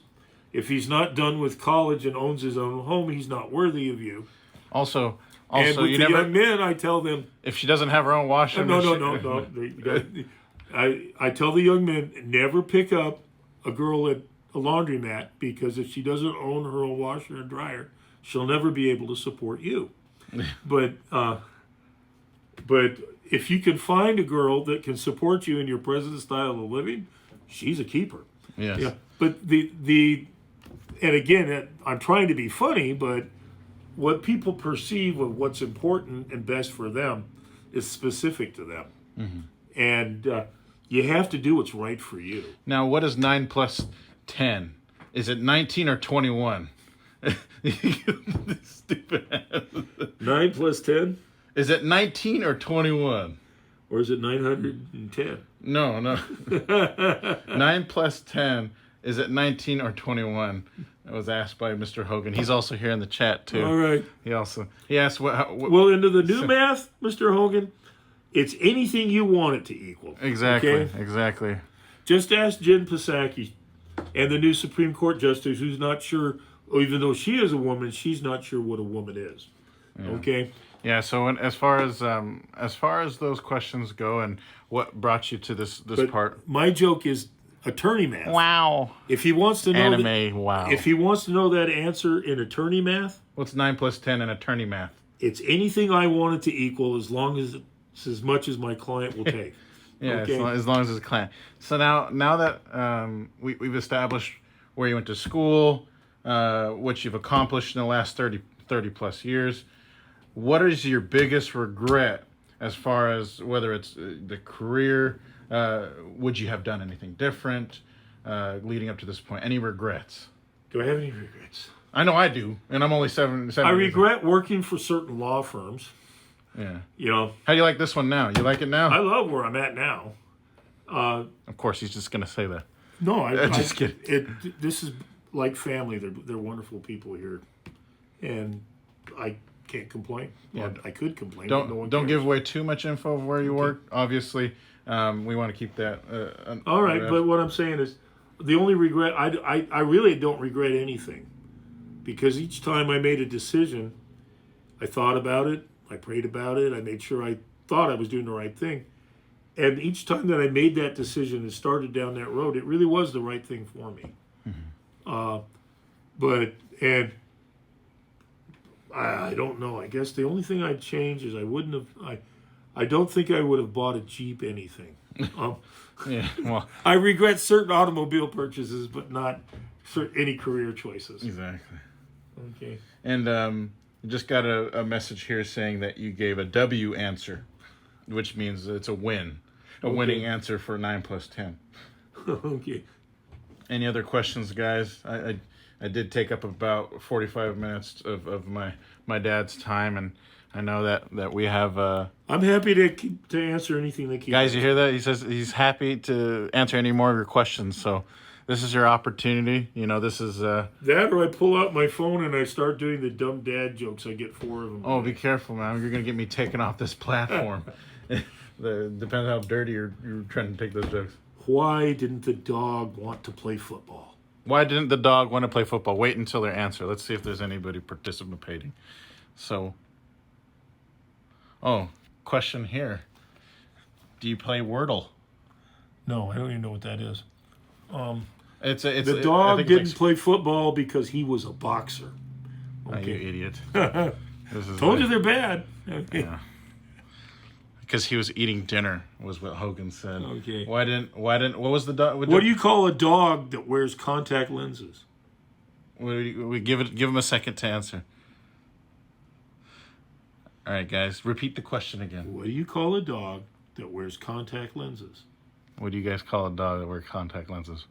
if he's not done with college and owns his own home, he's not worthy of you. Also, and with young men, I tell them, if she doesn't have her own washer no. I tell the young men, never pick up a girl at a laundromat, because if she doesn't own her own washer and dryer, she'll never be able to support you. But if you can find a girl that can support you in your present style of living, she's a keeper. Yes. Yeah. But and again, I'm trying to be funny, but what people perceive of what's important and best for them is specific to them. Mm-hmm. And you have to do what's right for you. Now, what is 9 plus 10? Is it 19 or 21? Stupid ass. 9 plus 10? Is it 19 or 21? Or is it 910? No. 9 plus 10. Is it 19 or 21? That was asked by Mr. Hogan. He's also here in the chat, too. All right. He asked what well, into the new math, Mr. Hogan, it's anything you want it to equal. Exactly. Okay? Exactly. Just ask Jen Psaki and the new Supreme Court Justice, who's not sure, even though she is a woman, she's not sure what a woman is. Yeah. Okay? Yeah, so as far as those questions go, and what brought you to this part, my joke is attorney math. Wow. If he wants to know anime, wow. If he wants to know that answer in attorney math, what's 9 plus 10 in attorney math? It's anything I want it to equal, as long as it's as much as my client will take. Yeah, okay? as long as it's a client. So now that we've established where you went to school, what you've accomplished in the last 30 plus years, what is your biggest regret as far as whether it's the career? Would you have done anything different leading up to this point? Any regrets? Do I have any regrets? I know I do, and I'm only seven. I regret working for certain law firms. Yeah. You know. How do you like this one now? You like it now? I love where I'm at now. Of course, he's just gonna say that. No, I just kidding. This is like family. They're wonderful people here, and I can't complain. Yeah. I could complain. Don't give away too much info of where you work. Obviously, we want to keep that. All right, but what I'm saying is, the only regret I really don't regret anything, because each time I made a decision, I thought about it, I prayed about it, I made sure I thought I was doing the right thing, and each time that I made that decision and started down that road, it really was the right thing for me. Mm-hmm. I don't know. I guess the only thing I'd change is I don't think I would have bought a Jeep anything. Yeah, well, I regret certain automobile purchases, but not any career choices. Exactly. Okay. And just got a message here saying that you gave a W answer, which means it's a win, winning answer for 9 plus 10. Okay. Any other questions, guys? I did take up about 45 minutes of my dad's time, and I know that we have. I'm happy to answer anything that keeps. Guys, you hear that? He says he's happy to answer any more of your questions. So this is your opportunity. You know, this is. That, or I pull out my phone and I start doing the dumb dad jokes. I get 4 of them. Oh, be careful, man! You're gonna get me taken off this platform. Depends how dirty you're trying to take those jokes. Why didn't the dog want to play football? Why didn't the dog want to play football? Wait until their answer. Let's see if there's anybody participating. So, question here. Do you play Wordle? No, I don't even know what that is. It's the dog didn't play football because he was a boxer. Okay. Oh, you idiot. Told you they're bad. Okay. Yeah. Because he was eating dinner, was what Hogan said. Okay. Why didn't? What was the dog? What do you call a dog that wears contact lenses? We give him a second to answer. All right, guys, repeat the question again. What do you call a dog that wears contact lenses? What do you guys call a dog that wears contact lenses?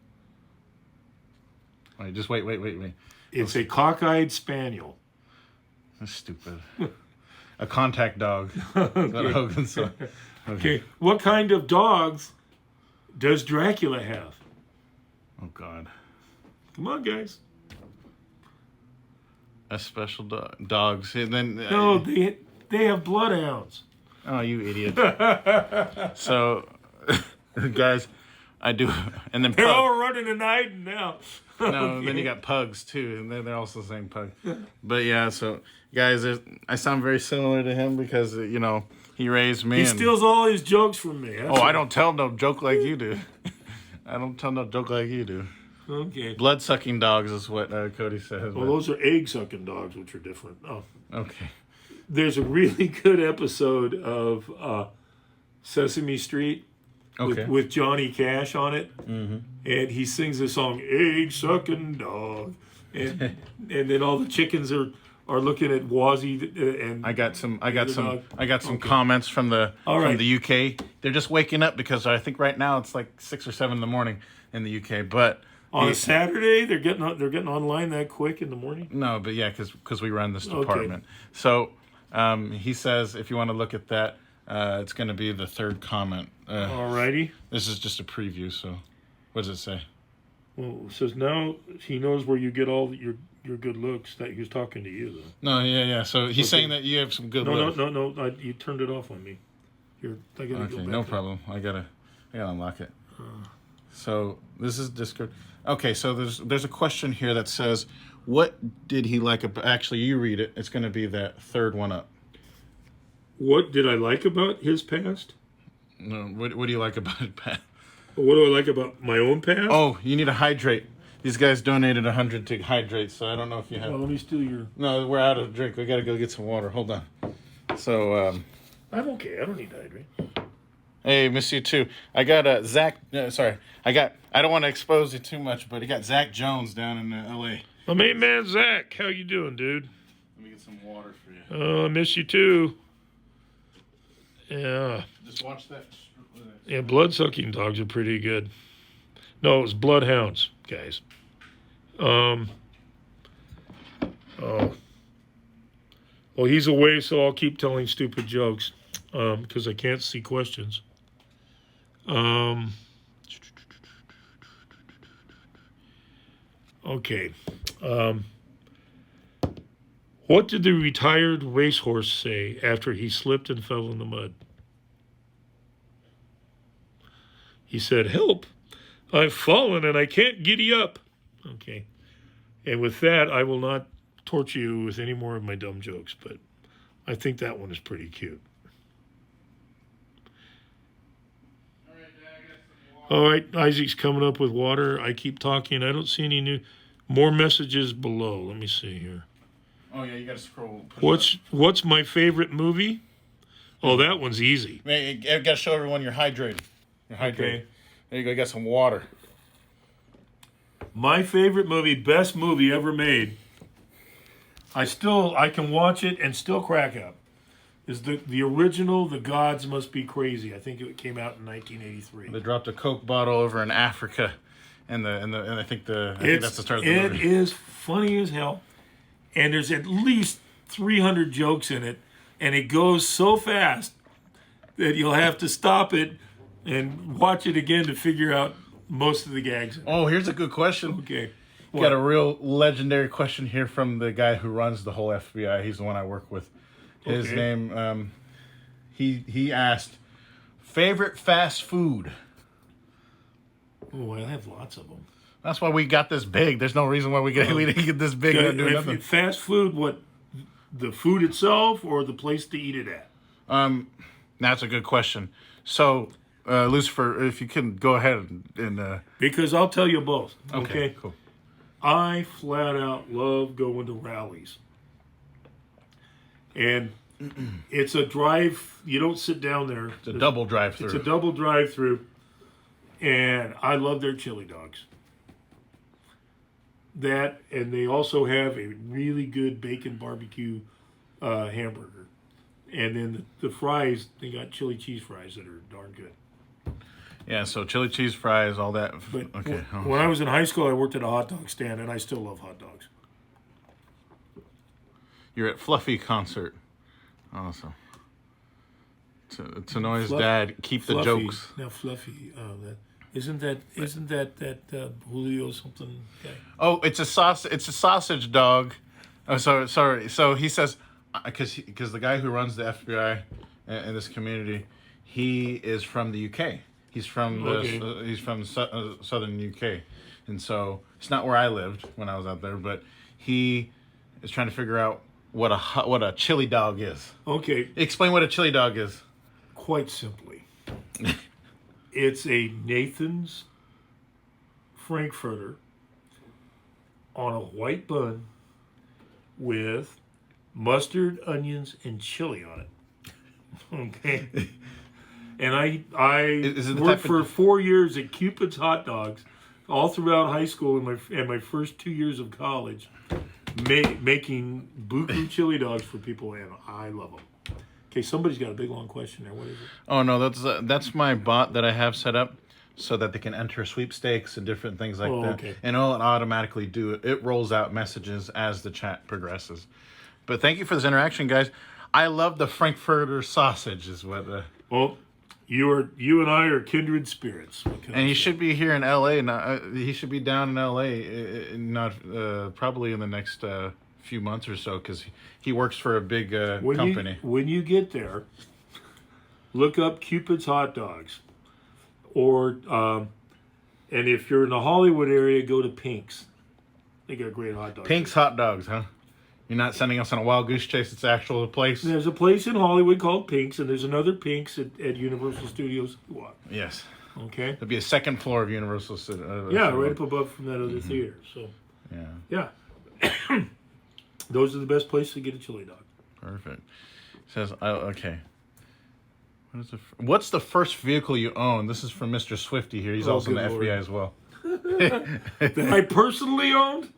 All right, just wait. It's a cockeyed spaniel. That's stupid. A contact dog. Okay. That Hogan said. Okay. What kind of dogs does Dracula have? Oh, God. Come on, guys. A special dogs. And then no, they have bloodhounds. Oh, you idiot. So, guys, I do. And then they're all running and hiding now. No, okay. Then you got pugs too, and they're also saying pug. But yeah, so guys, I sound very similar to him because He raised me. He steals all his jokes from me. That's I don't tell no joke like you do. I don't tell no joke like you do. Okay. Blood-sucking dogs is what Cody says. Well, those are egg-sucking dogs, which are different. Oh. Okay. There's a really good episode of Sesame Street with Johnny Cash on it. Mm-hmm. And he sings the song, egg-sucking dog. And then all the chickens are looking at Wazzy and I got some comments from the UK. They're just waking up because I think right now it's like 6 or 7 in the morning in the UK. But on a Saturday, they're getting online that quick in the morning. No, but yeah, because we run this department. So he says if you want to look at that, it's going to be the third comment. Alrighty. This is just a preview. So what does it say? Well, it says now he knows where you get all your good looks. That he was talking to you though. No, yeah. So he's saying that you have some good looks. No. You turned it off on me. I gotta go back. No problem. I gotta unlock it. So this is Discord. Okay, so there's a question here that says, what did he like about? Actually, you read it. It's going to be that third one up. What did I like about his past? No. What do you like about it, Pat? What do I like about my own past? Oh, you need to hydrate. These guys donated 100 to hydrate, so I don't know if you have. Well, let me steal your. No, we're out of drink. We got to go get some water. Hold on. So. I'm okay. I don't need to hydrate. Hey, miss you too. I got Zach. I don't want to expose you too much, but he got Zach Jones down in L.A. My main man Zach, how you doing, dude? Let me get some water for you. Oh, I miss you too. Yeah. Just watch that. Yeah, blood-sucking dogs are pretty good. No, it was bloodhounds, guys. Oh. Well, he's away, so I'll keep telling stupid jokes because I can't see questions. Okay. What did the retired racehorse say after he slipped and fell in the mud? He said, "Help, I've fallen and I can't giddy up." Okay. And with that, I will not torture you with any more of my dumb jokes, but I think that one is pretty cute. All right, Isaac's coming up with water. I keep talking. I don't see any more messages below. Let me see here. Oh yeah, you got to scroll. What's my favorite movie? Oh, that one's easy. Man, you got to show everyone you're hydrated. Okay. There you go. You got some water. My favorite movie, best movie ever made. I can watch it and still crack up. Is the original The Gods Must Be Crazy. I think it came out in 1983. They dropped a Coke bottle over in Africa, and I think that's the start of the movie. It is funny as hell, and there's at least 300 jokes in it, and it goes so fast that you'll have to stop it and watch it again to figure out most of the gags. Oh, here's a good question. Okay. Got a real legendary question here from the guy who runs the whole FBI. He's the one I work with. His name, he asked, favorite fast food? Oh, I have lots of them. That's why we got this big. There's no reason why we didn't get this big and do nothing. Fast food, what, the food itself or the place to eat it at? That's a good question. So, Lucifer, if you can go ahead and because I'll tell you both. Okay, cool. I flat out love going to rallies. And it's a drive. You don't sit down there. It's a double drive-through. It's a double drive-through. And I love their chili dogs. That, and they also have a really good bacon barbecue hamburger. And then the fries, they got chili cheese fries that are darn good. Yeah, so chili cheese fries, all that. But okay. When I was in high school, I worked at a hot dog stand, and I still love hot dogs. You're at Fluffy concert. Awesome. To Noah's dad, keep Fluffy, the jokes. Now Fluffy, isn't that Julio something guy? Oh, it's a sausage dog. Oh, sorry. So he says, because the guy who runs the FBI in this community, he is from the UK. He's from southern UK, and so it's not where I lived when I was out there. But he is trying to figure out what a chili dog is. Okay. Explain what a chili dog is. quite simply. It's a Nathan's Frankfurter on a white bun with mustard, onions, and chili on it. Okay. And I worked for 4 years at Cupid's Hot Dogs, all throughout high school and my first 2 years of college, making buku chili dogs for people, and I love them. Okay, somebody's got a big long question there. What is it? Oh no, that's my bot that I have set up so that they can enter sweepstakes and different things like that. Okay. And it'll automatically do it. It rolls out messages as the chat progresses. But thank you for this interaction, guys. I love the Frankfurter sausage, is what. Well, you and I are kindred spirits. And he should be here in L.A. He should be down in L.A. Not probably in the next few months or so, because he works for a big company. When you get there, look up Cupid's Hot Dogs, or and if you're in the Hollywood area, go to Pink's. They got great hot dogs. Pink's Hot Dogs, huh? You're not sending us on a wild goose chase. It's actual place. There's a place in Hollywood called Pink's, and there's another Pink's at Universal Studios. What? Yes. Okay. There'll be a second floor of Universal. Right up above from that other theater. So. Yeah. Those are the best places to get a chili dog. Perfect. Says, okay. What's the first vehicle you own? This is from Mr. Swifty here. He's also in the FBI as well. That I personally owned?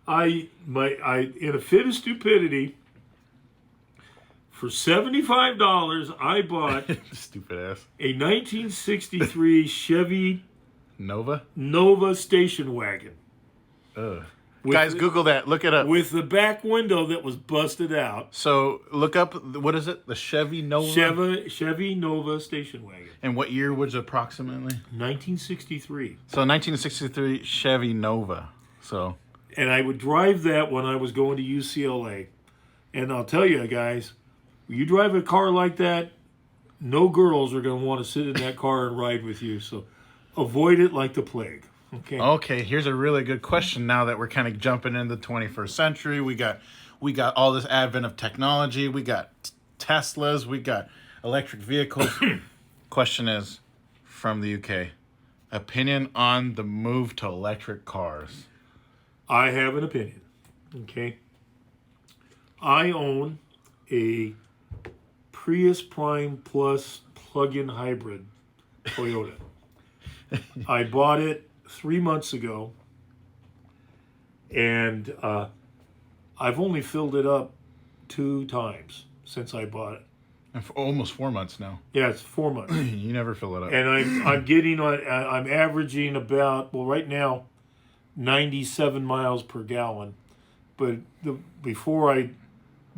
I in a fit of stupidity, for $75, I bought stupid ass a 1963 Chevy Nova station wagon. Guys, Google that. Look it up. With the back window that was busted out. So look up, what is it? The Chevy Nova? Chevy Nova station wagon. And what year was it approximately? 1963. So 1963 Chevy Nova. So. And I would drive that when I was going to UCLA. And I'll tell you, guys, when you drive a car like that, no girls are going to want to sit in that car and ride with you. So avoid it like the plague. Okay, here's a really good question now that we're kind of jumping into the 21st century. We got all this advent of technology. We got Teslas. We got electric vehicles. Question is, from the UK, opinion on the move to electric cars. I have an opinion, okay? I own a Prius Prime Plus plug-in hybrid Toyota. I bought it 3 months ago, and I've only filled it up 2 times since I bought it. And for almost 4 months now. Yeah, it's 4 months. You never fill it up. And I'm averaging about, well, right now, 97 miles per gallon, but before I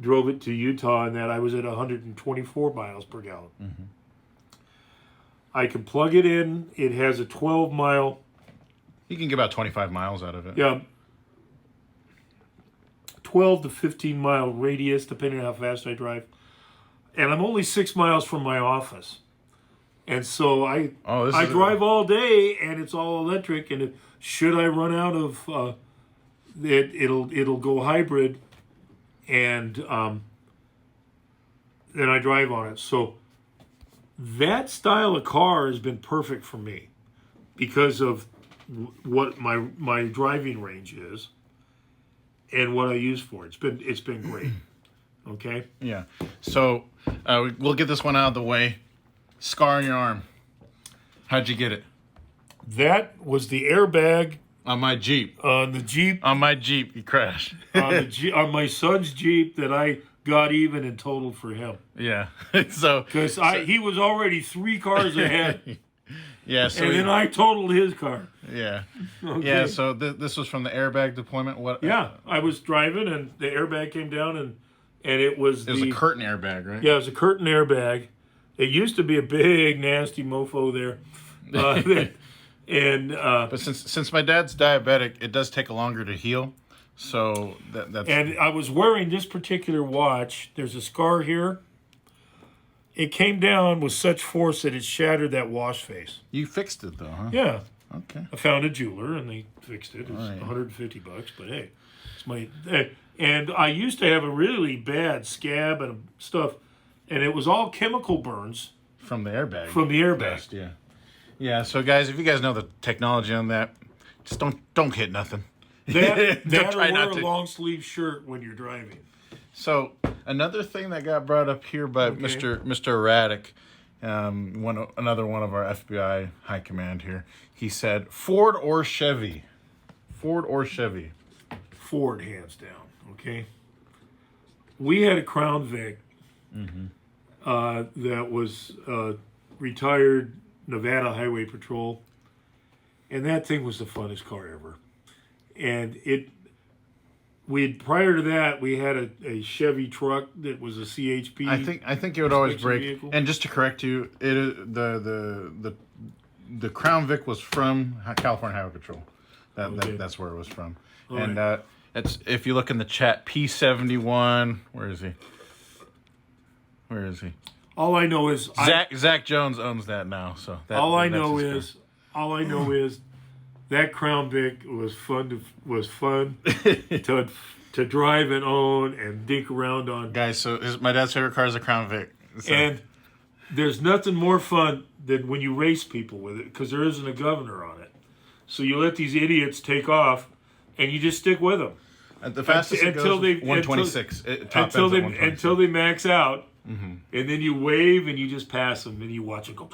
drove it to Utah and that, I was at 124 miles per gallon. Mm-hmm. I can plug it in. It has a 12-mile. You can get about 25 miles out of it. Yeah, 12 to 15-mile radius, depending on how fast I drive. And I'm only 6 miles from my office. And so I drive all day, and it's all electric. And should I run out of it'll go hybrid, and then I drive on it. So that style of car has been perfect for me because of what my driving range is and what I use for it. It's been great. Okay. Yeah. So we'll get this one out of the way. Scar on your arm. How'd you get it? That was the airbag on my Jeep. On the Jeep. On my Jeep, you crashed. on my son's Jeep that I got even and totaled for him. Yeah. Because he was already 3 cars ahead. Yeah. So then I totaled his car. Yeah. Okay. Yeah. So this was from the airbag deployment. What? Yeah. I was driving and the airbag came down and it was a curtain airbag, right? Yeah, it was a curtain airbag. It used to be a big nasty mofo there. But since my dad's diabetic, it does take longer to heal. So that's. And I was wearing this particular watch. There's a scar here. It came down with such force that it shattered that wash face. You fixed it though, huh? Yeah. Okay. I found a jeweler and they fixed it. It was $150, but hey, it's my. And I used to have a really bad scab and stuff, and it was all chemical burns from the airbag. From the airbag. Dust, yeah. Yeah. So guys, if you guys know the technology on that, just don't hit nothing. That or try wear not a to. long sleeve shirt when you're driving. So another thing that got brought up here by Mr. Radic, another one of our FBI high command here, he said Ford or Chevy. Ford or Chevy. Ford, hands down. Okay. We had a Crown Vic that was retired Nevada Highway Patrol, and that thing was the funnest car ever. And prior to that we had a Chevy truck that was a CHP. I think it would always break. Vehicle. And just to correct you, the Crown Vic was from California Highway Patrol. That's where it was from. All and right. it's if you look in the chat, P71. Where is he? All I know is Zach Jones owns that now. So all I know is that Crown Vic was fun to drive and own and dink around on. Guys, so my dad's favorite car is a Crown Vic. So. And there's nothing more fun than when you race people with it, because there isn't a governor on it. So you let these idiots take off, and you just stick with them. At the fastest until it goes, 126. Until they max out, and then you wave and you just pass them, and you watch it go.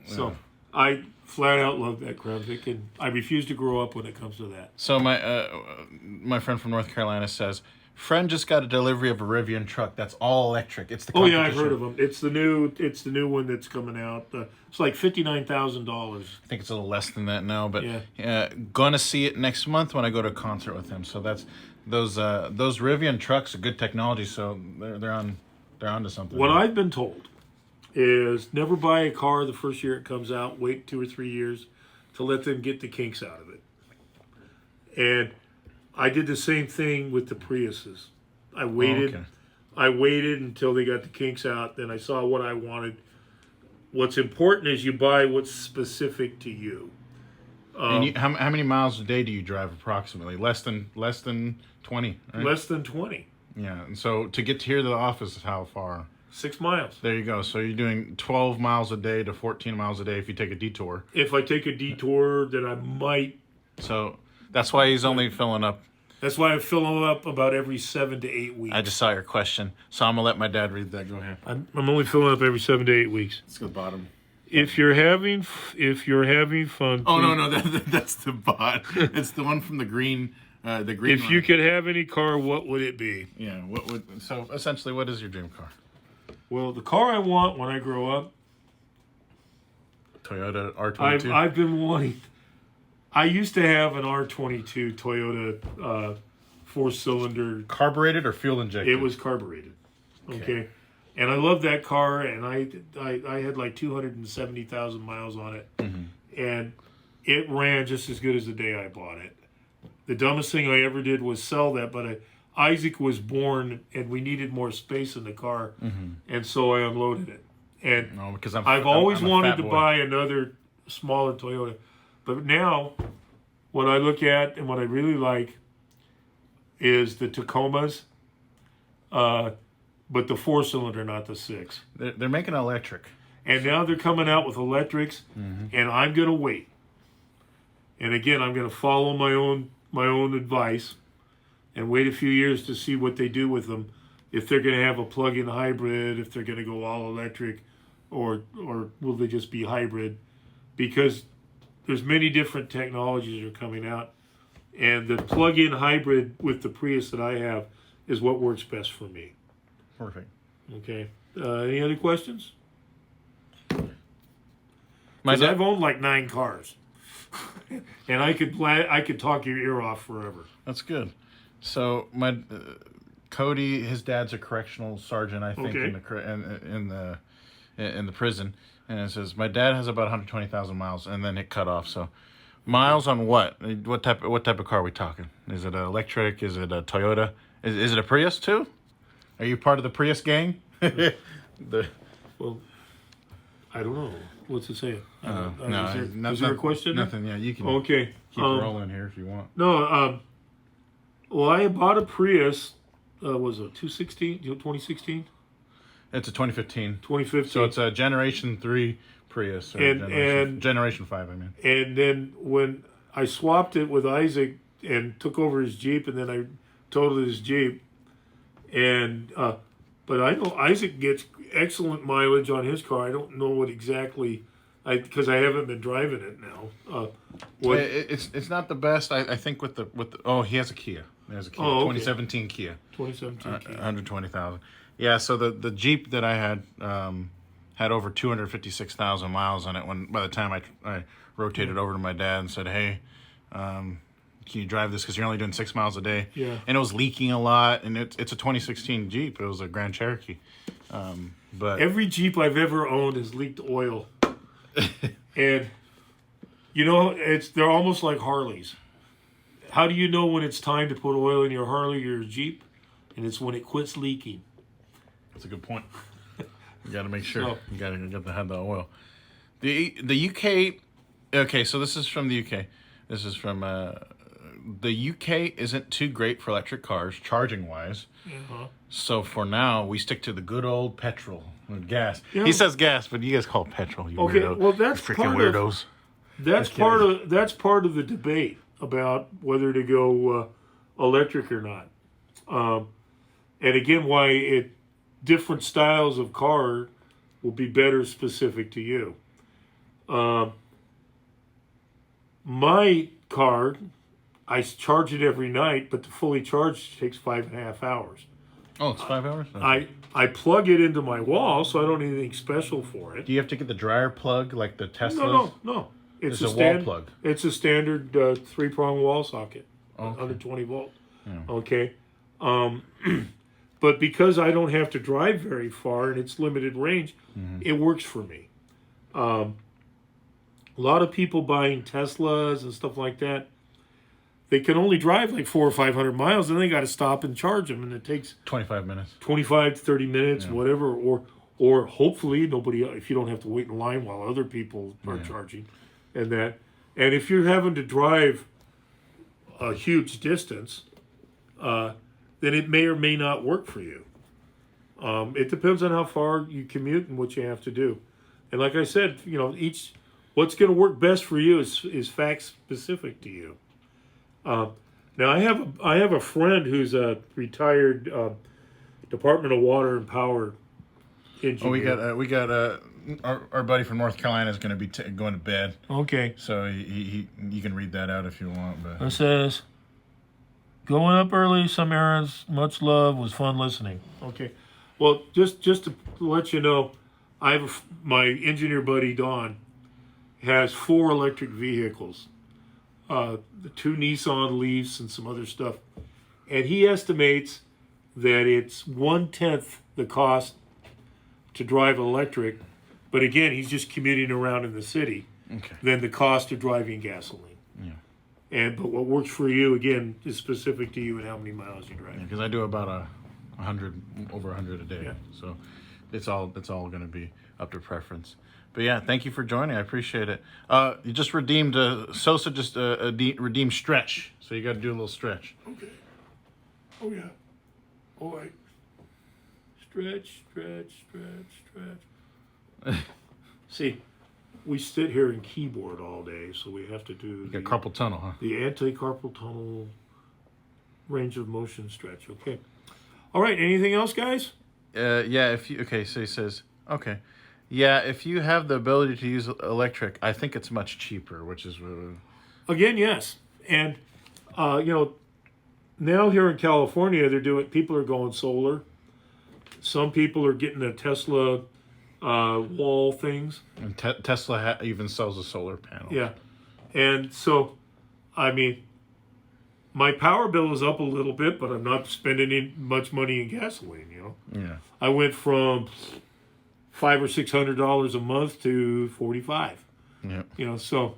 So I flat out love that Crown Vic, and I refuse to grow up when it comes to that. So my friend from North Carolina says, friend just got a delivery of a Rivian truck that's all electric. It's the Oh competition. yeah, I've heard of them. It's the new one that's coming out. It's like $59,000. I think it's a little less than that now, but Yeah. Gonna see it next month when I go to a concert with him. So that's those Rivian trucks are good technology. So they're on to something. What I've been told is never buy a car the first year it comes out. Wait 2 or 3 years to let them get the kinks out of it. And I did the same thing with the Priuses. I waited. okay. I waited until they got the kinks out. Then I saw what I wanted. What's important is you buy what's specific to you. And how many miles a day do you drive approximately? Less than 20. Right? Less than 20. Yeah. And so to get here to the office is how far? 6 miles. There you go. So you're doing 12 miles a day to 14 miles a day if you take a detour. If I take a detour, then I might. So that's why he's only filling up. That's why I fill them up about every 7 to 8 weeks. I just saw your question, so I'm gonna let my dad read that. Go ahead. I'm only filling up every 7 to 8 weeks. Let's go bottom. If you're having fun. Oh no, that's the bot. It's the one from the green. The green. If you could have any car, what would it be? Yeah. So essentially, what is your dream car? Well, the car I want when I grow up, Toyota R22. I've been wanting. I used to have an R22 Toyota 4-cylinder. Carbureted or fuel injected? It was carbureted. Okay. And I loved that car, and I had like 270,000 miles on it. Mm-hmm. And it ran just as good as the day I bought it. The dumbest thing I ever did was sell that, but Isaac was born, and we needed more space in the car, and so I unloaded it. And No, because I've always wanted to buy another smaller Toyota. But now, what I look at and what I really like is the Tacomas, but the 4-cylinder, not the 6. They're making electric. And now they're coming out with electrics, and I'm going to wait. And again, I'm going to follow my own advice and wait a few years to see what they do with them. If they're going to have a plug-in hybrid, if they're going to go all electric, or will they just be hybrid? Because there's many different technologies that are coming out, and the plug-in hybrid with the Prius that I have is what works best for me. Perfect. Okay. Any other questions? My Because dad, I've owned like 9 cars, and I could talk your ear off forever. that's good. So my Cody, his dad's a correctional sergeant, I think, Okay. in the prison, and it says my dad has about 120,000 miles, and then it cut off. So miles on what? What type of car are we talking? Is it an electric? Is it a Toyota? Is it a Prius too? Are you part of the Prius gang? Well, I don't know. What's it say? No, is there a question? Nothing. Yeah, you can Okay. keep rolling here if you want. No. Well, I bought a Prius. Was it 2016? It's a 2015. 2015. So it's a Generation 3 Prius. Or Generation 5, I mean. And then when I swapped it with Isaac and took over his Jeep, and then I totaled his Jeep, and but I know Isaac gets excellent mileage on his car. I don't know what exactly, because I haven't been driving it now. It's not the best. I think with the he has a Kia. He has a Kia, 2017 Kia. 2017 Kia. 120,000. Yeah. So the Jeep that I had had over 256,000 miles on it by the time I rotated over to my dad and said, hey, can you drive this, because you're only doing 6 miles a day? Yeah. And it was leaking a lot, and it's a 2016 Jeep. It was a Grand Cherokee. But every Jeep I've ever owned has leaked oil. And they're almost like Harleys. How do you know when it's time to put oil in your Harley or your Jeep? And it's when it quits leaking. That's a good point. You got to make sure. You got to have the oil. The UK. Okay, so this is from the UK. This is from the UK. Isn't too great for electric cars charging wise. Uh-huh. So for now, we stick to the good old petrol or gas. Yeah. He says gas, but you guys call it petrol. You weirdo. Well, that's you freaking weirdos. That's part of the debate about whether to go electric or not. And again, why different styles of car will be better specific to you. My car, I charge it every night, but to fully charge takes 5.5 hours. Oh, it's 5 hours? I plug it into my wall, so I don't need anything special for it. Do you have to get the dryer plug like the Tesla? No. It's a wall plug. It's a standard 3-prong wall socket, 120 volt. Yeah. Okay. But because I don't have to drive very far and it's limited range, it works for me. A lot of people buying Teslas and stuff like that, they can only drive like 400 or 500 miles, and they got to stop and charge them, and it takes 25 minutes, 25 to 30 minutes, whatever, or hopefully nobody, if you don't have to wait in line while other people are charging, and that. And if you're having to drive a huge distance, then it may or may not work for you. It depends on how far you commute and what you have to do. And like I said, what's going to work best for you is fact specific to you. Now I have a friend who's a retired Department of Water and Power engineer. Oh, we got our buddy from North Carolina is going to be going to bed. Okay. So you can read that out if you want. But it says, going up early, some errands, much love, was fun listening. Okay. Well, just to let you know, my engineer buddy Don has 4 electric vehicles. The 2 Nissan Leafs and some other stuff. And he estimates that it's 1/10 the cost to drive electric, but again, he's just commuting around in the city, than the cost of driving gasoline. Yeah. But what works for you, again, is specific to you and how many miles you drive. Because I do about 100, over 100 a day. Yeah. So it's all going to be up to preference. But yeah, thank you for joining. I appreciate it. You just redeemed Sosa just redeemed stretch, so you got to do a little stretch. Okay. Oh yeah. All right. Stretch. See, we sit here and keyboard all day, so we have to do the carpal tunnel, huh? The anti-carpal tunnel range of motion stretch. Okay. All right. Anything else, guys? Yeah. So he says, okay. Yeah, if you have the ability to use electric, I think it's much cheaper, which is really... Again, yes. And, now here in California, people are going solar. Some people are getting the Tesla wall things. And Tesla even sells a solar panel. Yeah. And so, my power bill is up a little bit, but I'm not spending much money in gasoline, Yeah. I went from $500 or $600 a month to $45. Yeah. So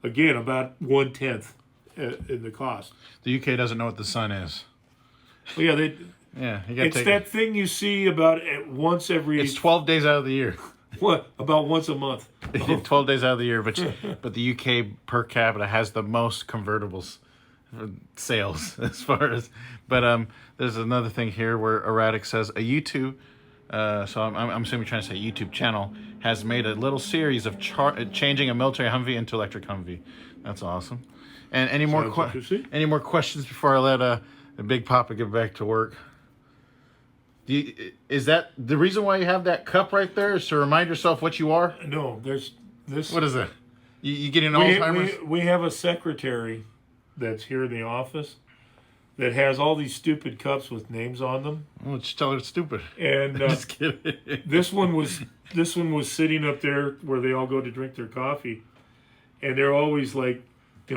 again, about 1/10 in the cost. The UK doesn't know what the sun is. Well, yeah, it's that thing you see about once every. It's 12 days out of the year. What? About once a month. 12 days out of the year, but the UK per capita has the most convertibles sales as far as. But there's another thing here where Erratic says a so I'm assuming you're trying to say YouTube channel, has made a little series of changing a military Humvee into electric Humvee. That's awesome. And any more questions before I let the Big Papa get back to work? Is that the reason why you have that cup right there? Is to remind yourself what you are? No, there's this. What is that? You getting Alzheimer's? We have a secretary that's here in the office that has all these stupid cups with names on them. Well, just tell her it's stupid. And just kidding. This one was sitting up there where they all go to drink their coffee, and they're always like,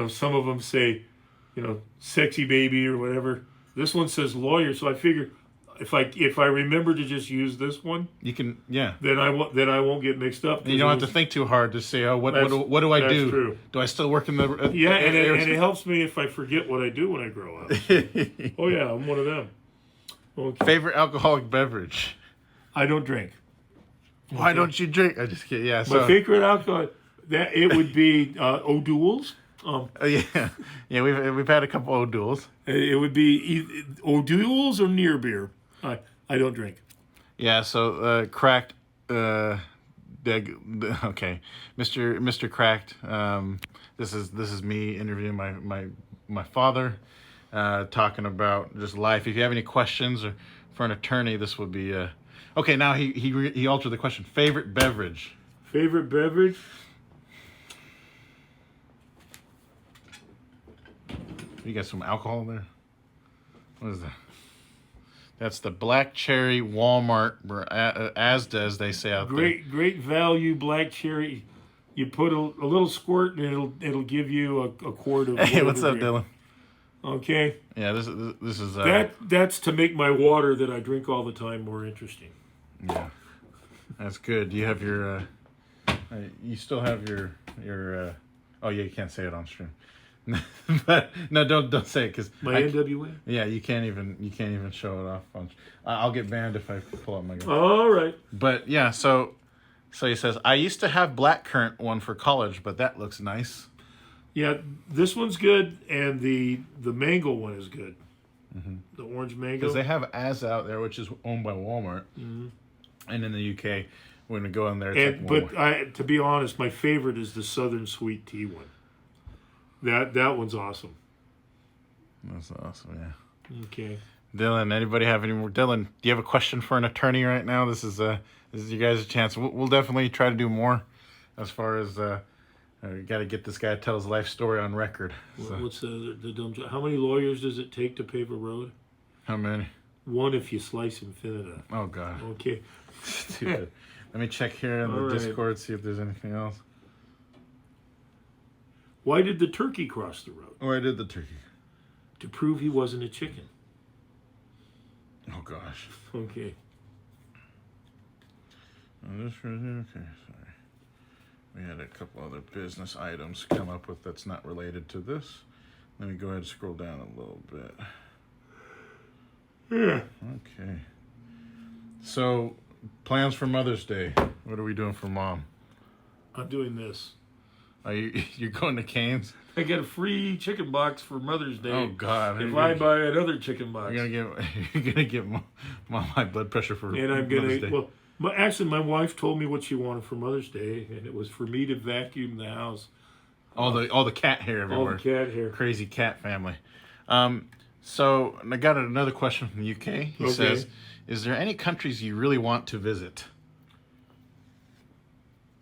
some of them say, sexy baby or whatever. This one says lawyer, so I figure if I remember to just use this one, you can, yeah. Then I won't get mixed up. You don't have to think too hard to say, what do I do? True. Do I still work in the and it helps me if I forget what I do when I grow up. Oh yeah, I'm one of them. Okay. Favorite alcoholic beverage? I don't drink. Why don't you drink? I just kidding. Yeah. My favorite alcohol it would be O'Doul's. Yeah. We've had a couple O'Doul's. It would be O'Doul's or near beer. I don't drink. Yeah, so Cracked, okay, Mr. Cracked. This is me interviewing my father, talking about just life. If you have any questions or for an attorney, this would be okay. Now he altered the question. Favorite beverage. Favorite beverage. You got some alcohol there. What is that? That's the black cherry Walmart Asda, as they say out there. Great value black cherry. You put a little squirt and it'll give you a quart of. Hey, what's up, Dylan? Okay. Yeah, this is that's to make my water that I drink all the time more interesting. Yeah, that's good. You have your you still have your oh yeah, you can't say it on stream. But no, don't say it because my NWA. Yeah, you can't even show it off. I'll get banned if I pull out my gun. All right. But yeah, so he says I used to have blackcurrant one for college, but that looks nice. Yeah, this one's good, and the mango one is good. Mm-hmm. The orange mango. Because they have Az out there, which is owned by Walmart, and in the UK, when we go in there, it's to be honest, my favorite is the Southern Sweet Tea one. That one's awesome. That's awesome, yeah. Okay. Dylan, anybody have any more? Dylan, do you have a question for an attorney right now? This is you guys' chance. We'll definitely try to do more as far as we got to get this guy to tell his life story on record. So. What's the dumb job? How many lawyers does it take to pave a road? How many? One if you slice infinita. Oh, God. Okay. Stupid. Let me check here in the Discord, see if there's anything else. Why did the turkey cross the road? Why did the turkey? To prove he wasn't a chicken. Oh, gosh. Okay. Oh, this right here? Okay, sorry. We had a couple other business items come up with that's not related to this. Let me go ahead and scroll down a little bit. Yeah. Okay. So, plans for Mother's Day. What are we doing for Mom? I'm doing this. Are you're going to Cane's? I get a free chicken box for Mother's Day. Oh God! If I buy another chicken box, you're gonna get Mom high blood pressure for Mother's Day. Well, actually, my wife told me what she wanted for Mother's Day, and it was for me to vacuum the house. All the cat hair everywhere. All the cat hair. Crazy cat family. So I got another question from the UK. He says, "Is there any countries you really want to visit?"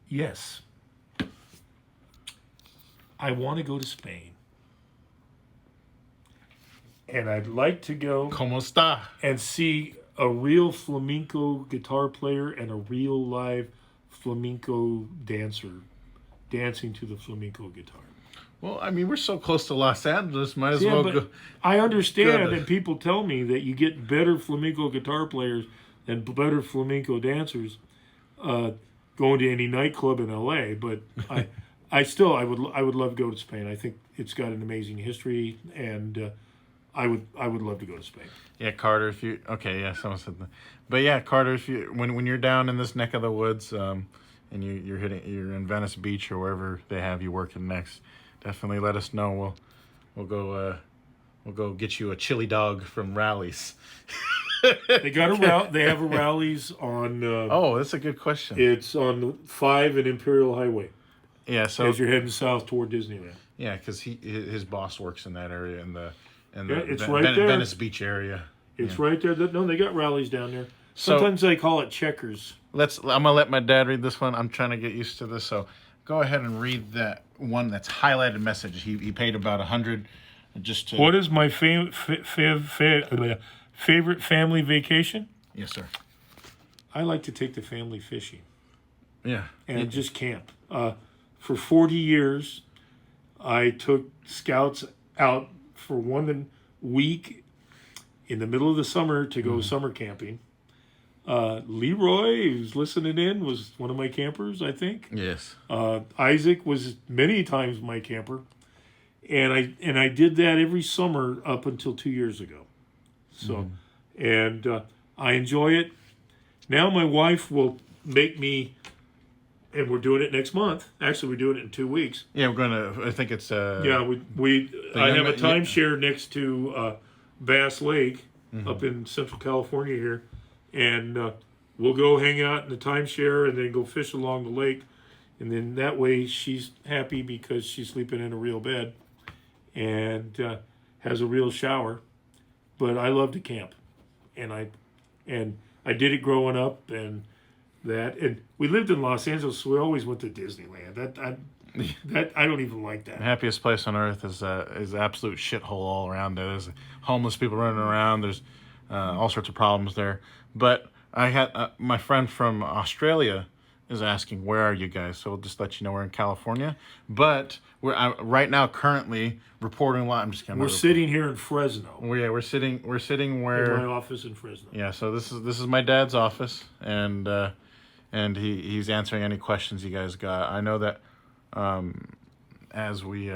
Yes. I want to go to Spain. And I'd like to go... ¿Cómo está? And see a real flamenco guitar player and a real live flamenco dancer dancing to the flamenco guitar. Well, I mean, we're so close to Los Angeles, might as well go... I understand, and people tell me that you get better flamenco guitar players and better flamenco dancers going to any nightclub in L.A., but... I would love to go to Spain. I think it's got an amazing history, and I would love to go to Spain. Yeah, Carter. Someone said that. But yeah, Carter, if you when you're down in this neck of the woods, and you're in Venice Beach or wherever they have you working next, definitely let us know. We'll go get you a chili dog from Rally's. They got They have a rallies on. Oh, that's a good question. It's on 5 and Imperial Highway Yeah, so as you're heading south toward Disneyland. yeah, because his boss works in that area in the It's right there. Venice Beach area. It's right there. No, they got rallies down there. So- Sometimes they call it checkers. I'm gonna let my dad read this one. I'm trying to get used to this, so go ahead and read that one that's highlighted message. He paid about $100 just to. What is my favorite family vacation? Yes, sir. I like to take the family fishing Yeah. and just camp. For 40 years, I took scouts out for 1 week in the middle of the summer to go summer camping. Leroy, who's listening in, was one of my campers, I think. Yes. Isaac was many times my camper, and I did that every summer up until 2 years ago. So, and I enjoy it. Now my wife will make me, and we're doing it next month. Actually, we're doing it in 2 weeks. Yeah, we're gonna. I think it's. Yeah, I have a timeshare next to Bass Lake up in Central California here, and we'll go hang out in the timeshare and then go fish along the lake, and then that way she's happy because she's sleeping in a real bed, and has a real shower. But I love to camp, and I did it growing up, and we lived in Los Angeles, so we always went to Disneyland. That I don't even like that. The happiest place on earth is absolute shithole all around there. There's homeless people running around. There's all sorts of problems there. But I had my friend from Australia is asking, where are you guys? So we'll just let you know we're in California. But we're right now currently reporting live. I'm just kidding. We're sitting here in Fresno. We're sitting where In my office in Fresno. Yeah, so this is my dad's office, and he's answering any questions you guys got. I know that as we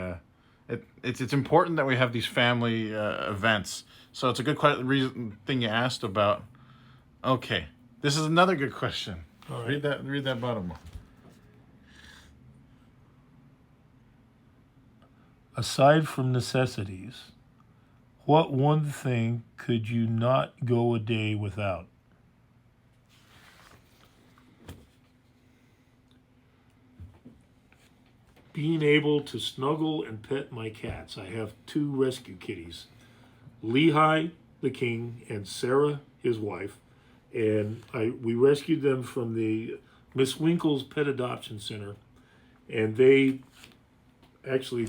it's important that we have these family events. So it's a good thing you asked about. Okay, this is another good question. All right. Read that bottom one. Aside from necessities, what one thing could you not go a day without? Being able to snuggle and pet my cats. I have 2 rescue kitties, Lehigh, the king, and Sarah, his wife. And we rescued them from the Miss Winkle's Pet Adoption Center. And they actually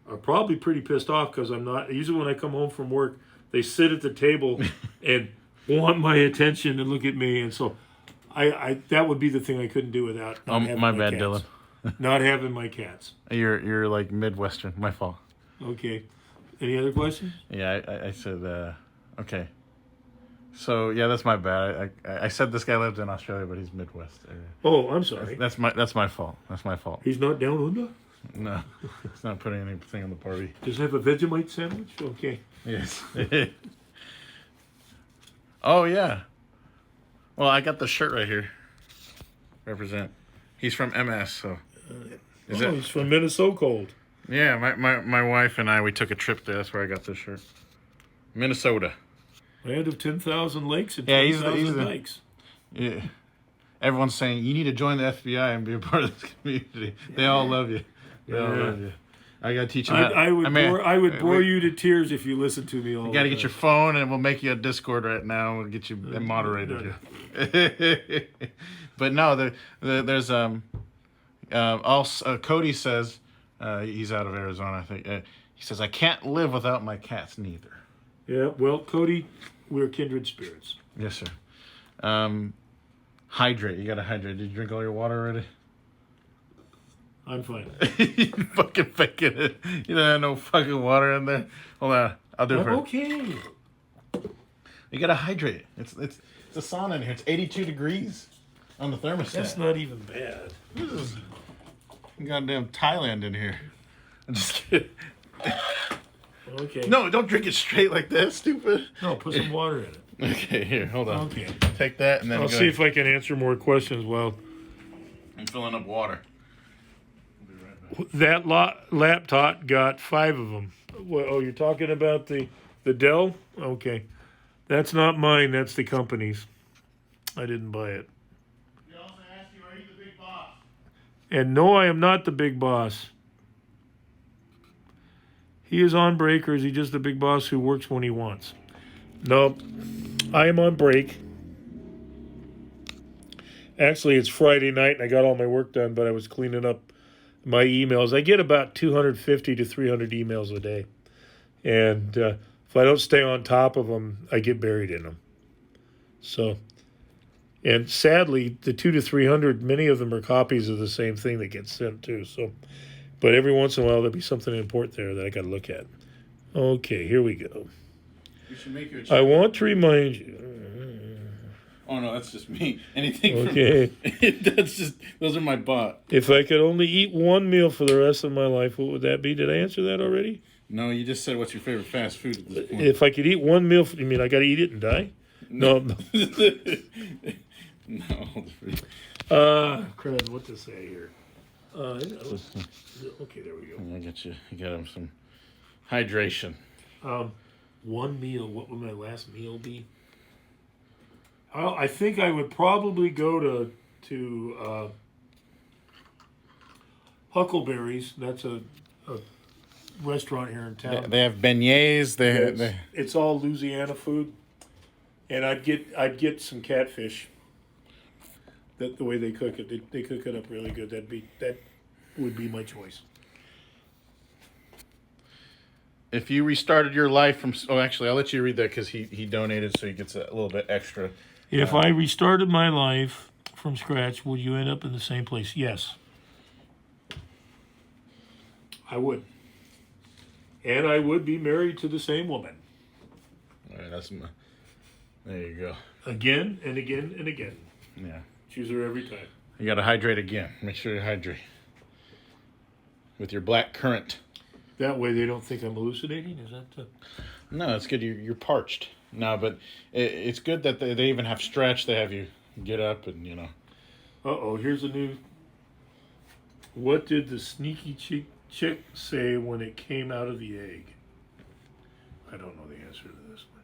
are probably pretty pissed off because I'm not. Usually when I come home from work, they sit at the table and want my attention and look at me. And so I that would be the thing I couldn't do without not having my my bad, cats. Dylan. Not having my cats. You're like Midwestern. My fault. Okay. Any other questions? Yeah, I said okay. So yeah, that's my bad. I said this guy lived in Australia, but he's Midwest. Oh, I'm sorry. That's my fault. That's my fault. He's not down under? No, it's not putting anything on the party. Does it have a Vegemite sandwich? Okay. Yes. Oh yeah. Well, I got the shirt right here. Represent. He's from MS, so. He's from Minnesota Cold. Yeah, my wife and we took a trip there. That's where I got this shirt. Minnesota. Land of 10,000 lakes and Yeah, he's 10,000 dikes. Yeah. Everyone's saying you need to join the FBI and be a part of this community. They all love you. They all love you. I gotta teach them. I would bore you to tears if you listen to me all. You gotta get your phone, and we'll make you a Discord right now. We'll get you moderated. Here. But no, there's also Cody says he's out of Arizona. I think he says I can't live without my cats neither. Yeah, well, Cody, we're kindred spirits. Yes, sir. Hydrate. You gotta hydrate. Did you drink all your water already? I'm fine. You fucking faking it. You don't have no fucking water in there. Hold on. I'll do it for you. Okay. You gotta hydrate. It's a sauna in here. It's 82 degrees on the thermostat. That's not even bad. This is goddamn Thailand in here. I'm just kidding. Okay. No, don't drink it straight like that, stupid. No, put some water in it. Okay, here, hold on. Okay. Take that and then I'll see if I can answer more questions. Well, I'm filling up water. that laptop got 5 of them. Well, oh, you're talking about the Dell? Okay. That's not mine. That's the company's. I didn't buy it. He also asked you, are you the big boss? And no, I am not the big boss. He is on break, or is he just the big boss who works when he wants? Nope. I am on break. Actually, it's Friday night and I got all my work done, but I was cleaning up my emails. I get about 250 to 300 emails a day. And if I don't stay on top of them, I get buried in them. So, and sadly, the 200 to 300, many of them are copies of the same thing that gets sent too. So, but every once in a while, there'll be something important there that I got to look at. Okay, here we go. We should make you a I want to remind you. Oh no, that's just me. Anything Okay. That's just, those are my bot. If I could only eat one meal for the rest of my life, what would that be? Did I answer that already? No, you just said what's your favorite fast food at this point. If I could eat one meal, you mean I got to eat it and die? No. No. Crud, what to say here? Okay, there we go. I got you. You got him some hydration. One meal. What would my last meal be? I think I would probably go to Huckleberry's. That's a restaurant here in town. They have beignets. It's all Louisiana food, and I'd get some catfish. That the way they cook it, they cook it up really good. That would be my choice. If you restarted your life from, actually, I'll let you read that because he donated, so he gets a little bit extra. If I restarted my life from scratch, would you end up in the same place? Yes, I would, and I would be married to the same woman. All right, there you go. Again and again and again. Yeah. Choose her every time. You got to hydrate again. Make sure you hydrate with your black currant. That way they don't think I'm hallucinating? Is that No, it's good. You're parched. No, but it's good that they even have stretch. They have you get up and, Uh-oh, here's a new... What did the sneaky chick say when it came out of the egg? I don't know the answer to this one.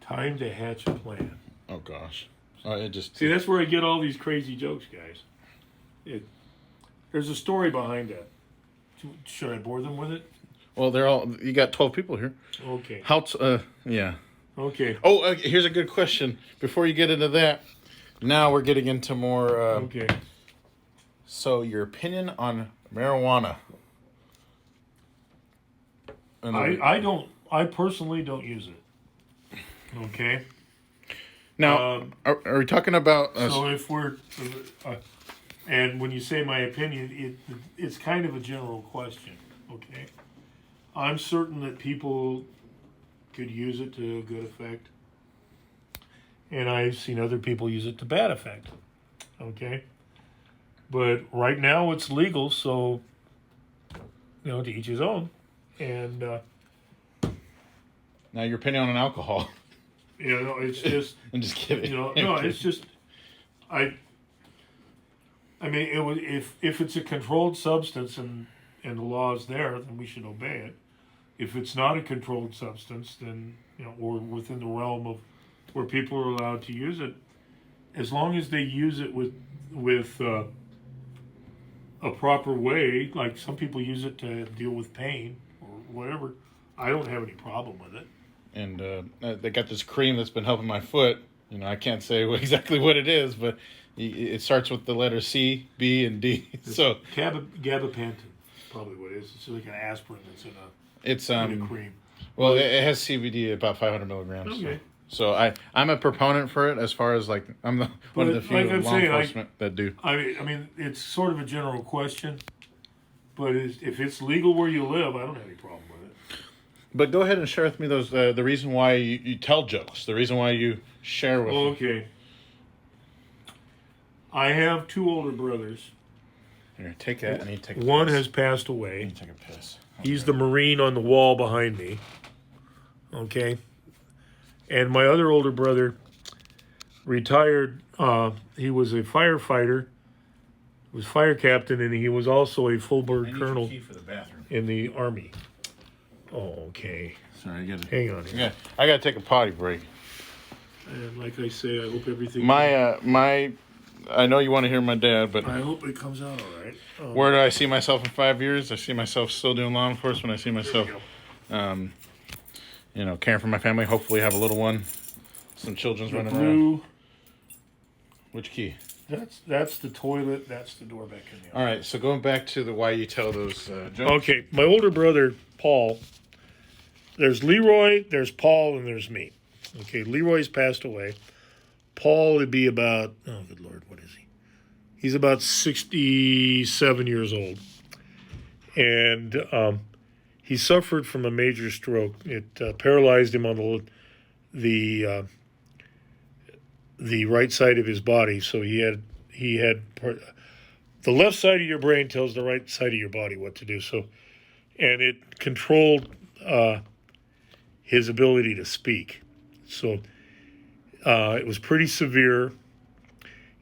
Time to hatch a plan. Oh, gosh. Oh, it just... See, that's where I get all these crazy jokes, guys. There's a story behind that. Should I bore them with it? Well, you got 12 people here. Okay. Yeah. Okay. Oh, here's a good question. Before you get into that, now we're getting into more... Okay. So, your opinion on marijuana? I personally don't use it. Okay? Now, are we talking about... So if we're... and when you say my opinion, it's kind of a general question, okay? I'm certain that people could use it to good effect. And I've seen other people use it to bad effect, okay? But right now it's legal, so, to each his own. And... now, your opinion on alcohol. It's just... I'm just kidding. No, it's just... I mean, if it's a controlled substance and the law is there, then we should obey it. If it's not a controlled substance, then, or within the realm of where people are allowed to use it, as long as they use it with a proper way, like some people use it to deal with pain or whatever, I don't have any problem with it. And they got this cream that's been helping my foot. I can't say exactly what it is, but it starts with the letter C, B, and D. So gabapentin, probably what it is. It's like an aspirin that's in a cream. Well, it has CBD, about 500 milligrams. Okay. So I'm a proponent for it. As far as I'm one of the few law enforcement that do. I mean, it's sort of a general question, but if it's legal where you live, I don't have any problem with it. But go ahead and share with me those the reason why you tell jokes, the reason why you share with. Okay. I have two older brothers. Here, take that. I need to take a One piss. has passed I away. need to take a piss. He's the Marine on the wall behind me. Okay. And my other older brother retired. He was a firefighter, was fire captain, and he was also a full bird colonel Key for the bathroom. in the Army. Oh, okay. Sorry, I got Hang on here. yeah, I got to take a potty break. And like I say, I hope everything. My I know you want to hear my dad, but I hope it comes out all right. where do I see myself in 5 years? I see myself still doing law enforcement. I see myself, caring for my family. Hopefully, have a little one, some children's running around. Blue. Which key? That's the toilet. That's the door back in there. All right. So going back to the why you tell those jokes. Okay, my older brother Paul. There's Leroy. There's Paul, and there's me. Okay, Leroy's passed away. Paul would be about, oh, good Lord, what is he? He's about 67 years old. And he suffered from a major stroke. It paralyzed him on the right side of his body. So he had the left side of your brain tells the right side of your body what to do. So, and it controlled his ability to speak. So it was pretty severe,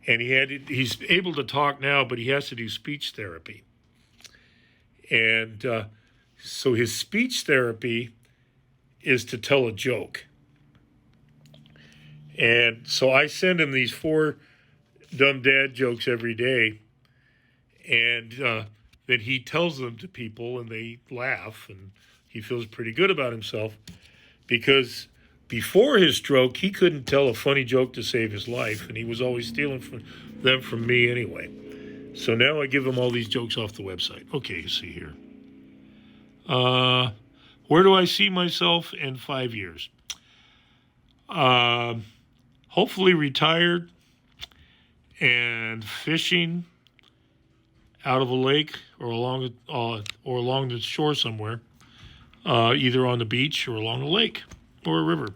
and he's able to talk now, but he has to do speech therapy. And so his speech therapy is to tell a joke. And so I send him these 4 dumb dad jokes every day, and then he tells them to people, and they laugh, and he feels pretty good about himself, because before his stroke, he couldn't tell a funny joke to save his life, and he was always stealing them from me anyway. So now I give him all these jokes off the website. Okay, you see here. Where do I see myself in 5 years? Hopefully retired and fishing out of a lake or along the shore somewhere, either on the beach or along a lake or a river.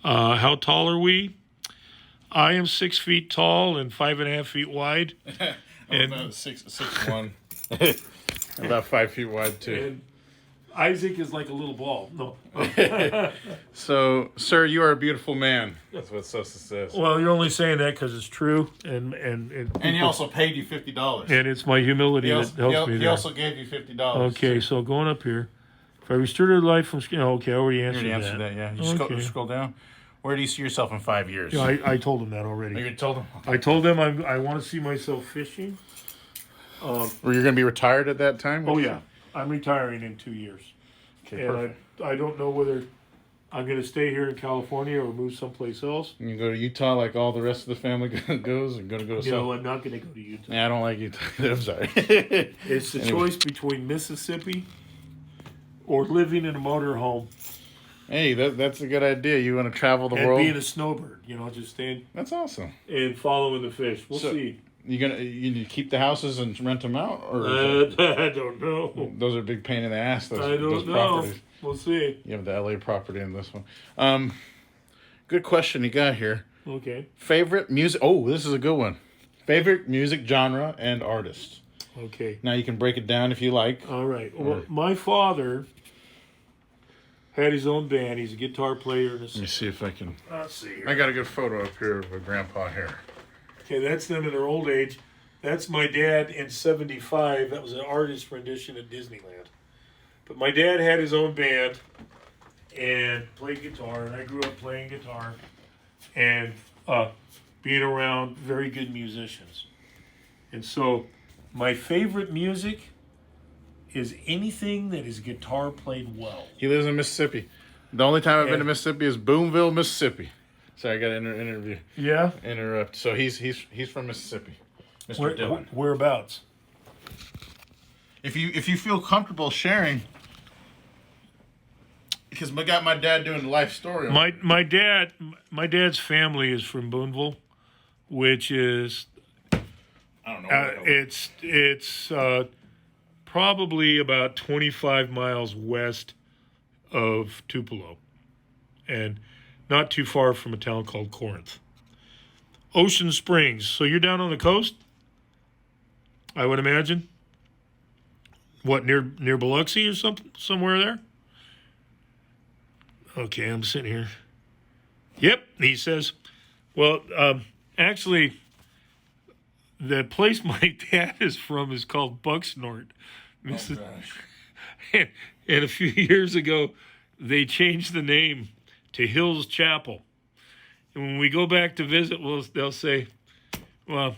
How tall are we? I am 6 feet tall and 5.5 feet wide. I'm about 6'1". About 5 feet wide too. And Isaac is like a little ball. No. So, sir, you are a beautiful man. That's what Sosa says. Well, you're only saying that because it's true, and he also paid you $50. and it's my humility that helps me. He there. also gave you $50. Okay, so going up here. If I restricted life from skin, okay, I already answered You already answered that, yeah. You Okay. scroll down. Where do you see yourself in 5 years? Yeah, I told him that already. Oh, you told him? I told them I want to see myself fishing. Were you going to be retired at that time? Oh yeah, I'm retiring in 2 years, Okay, and perfect. I don't know whether I'm going to stay here in California or move someplace else. You go to Utah like all the rest of the family goes, and going to go to No, I'm not going to go to Utah. Yeah, I don't like Utah. I'm sorry. It's the choice between Mississippi or living in a motorhome Hey, that's a good idea. You want to travel the and world? being a snowbird. Just staying That's awesome. and following the fish. We'll So- see. You keep the houses and rent them out, or I don't know. those are a big pain in the ass. Those, I those don't know. properties. We'll see. You have the LA property in this one. Good question you got here. Okay. Favorite music? Oh, this is a good one. Favorite music genre and artist. Okay. Now you can break it down if you like. All right. Well, my father had his own band. He's a guitar player. Let me see if I can. Let's see here. I got a good photo up here of a grandpa here. Okay, that's them in their old age. That's my dad in 75. That was an artist rendition at Disneyland. But my dad had his own band and played guitar, and I grew up playing guitar and being around very good musicians. And so my favorite music is anything that is guitar played well. He lives in Mississippi. The only time I've been to And- Mississippi is Boonville, Mississippi. Sorry, I got to interrupt. So he's from Mississippi, Mr. Dillon. Whereabouts? If you feel comfortable sharing, because I got my dad doing the life story. My dad's family is from Boonville, which is I don't know. it's probably about 25 miles west of Tupelo, and not too far from a town called Corinth. Ocean Springs. So you're down on the coast, I would imagine. What, near Biloxi or somewhere there? Okay, I'm sitting here. Yep, he says. Well, actually, the place my dad is from is called Bucksnort, Oh, gosh. and a few years ago, they changed the name to Hills Chapel. And when we go back to visit, they'll say, well,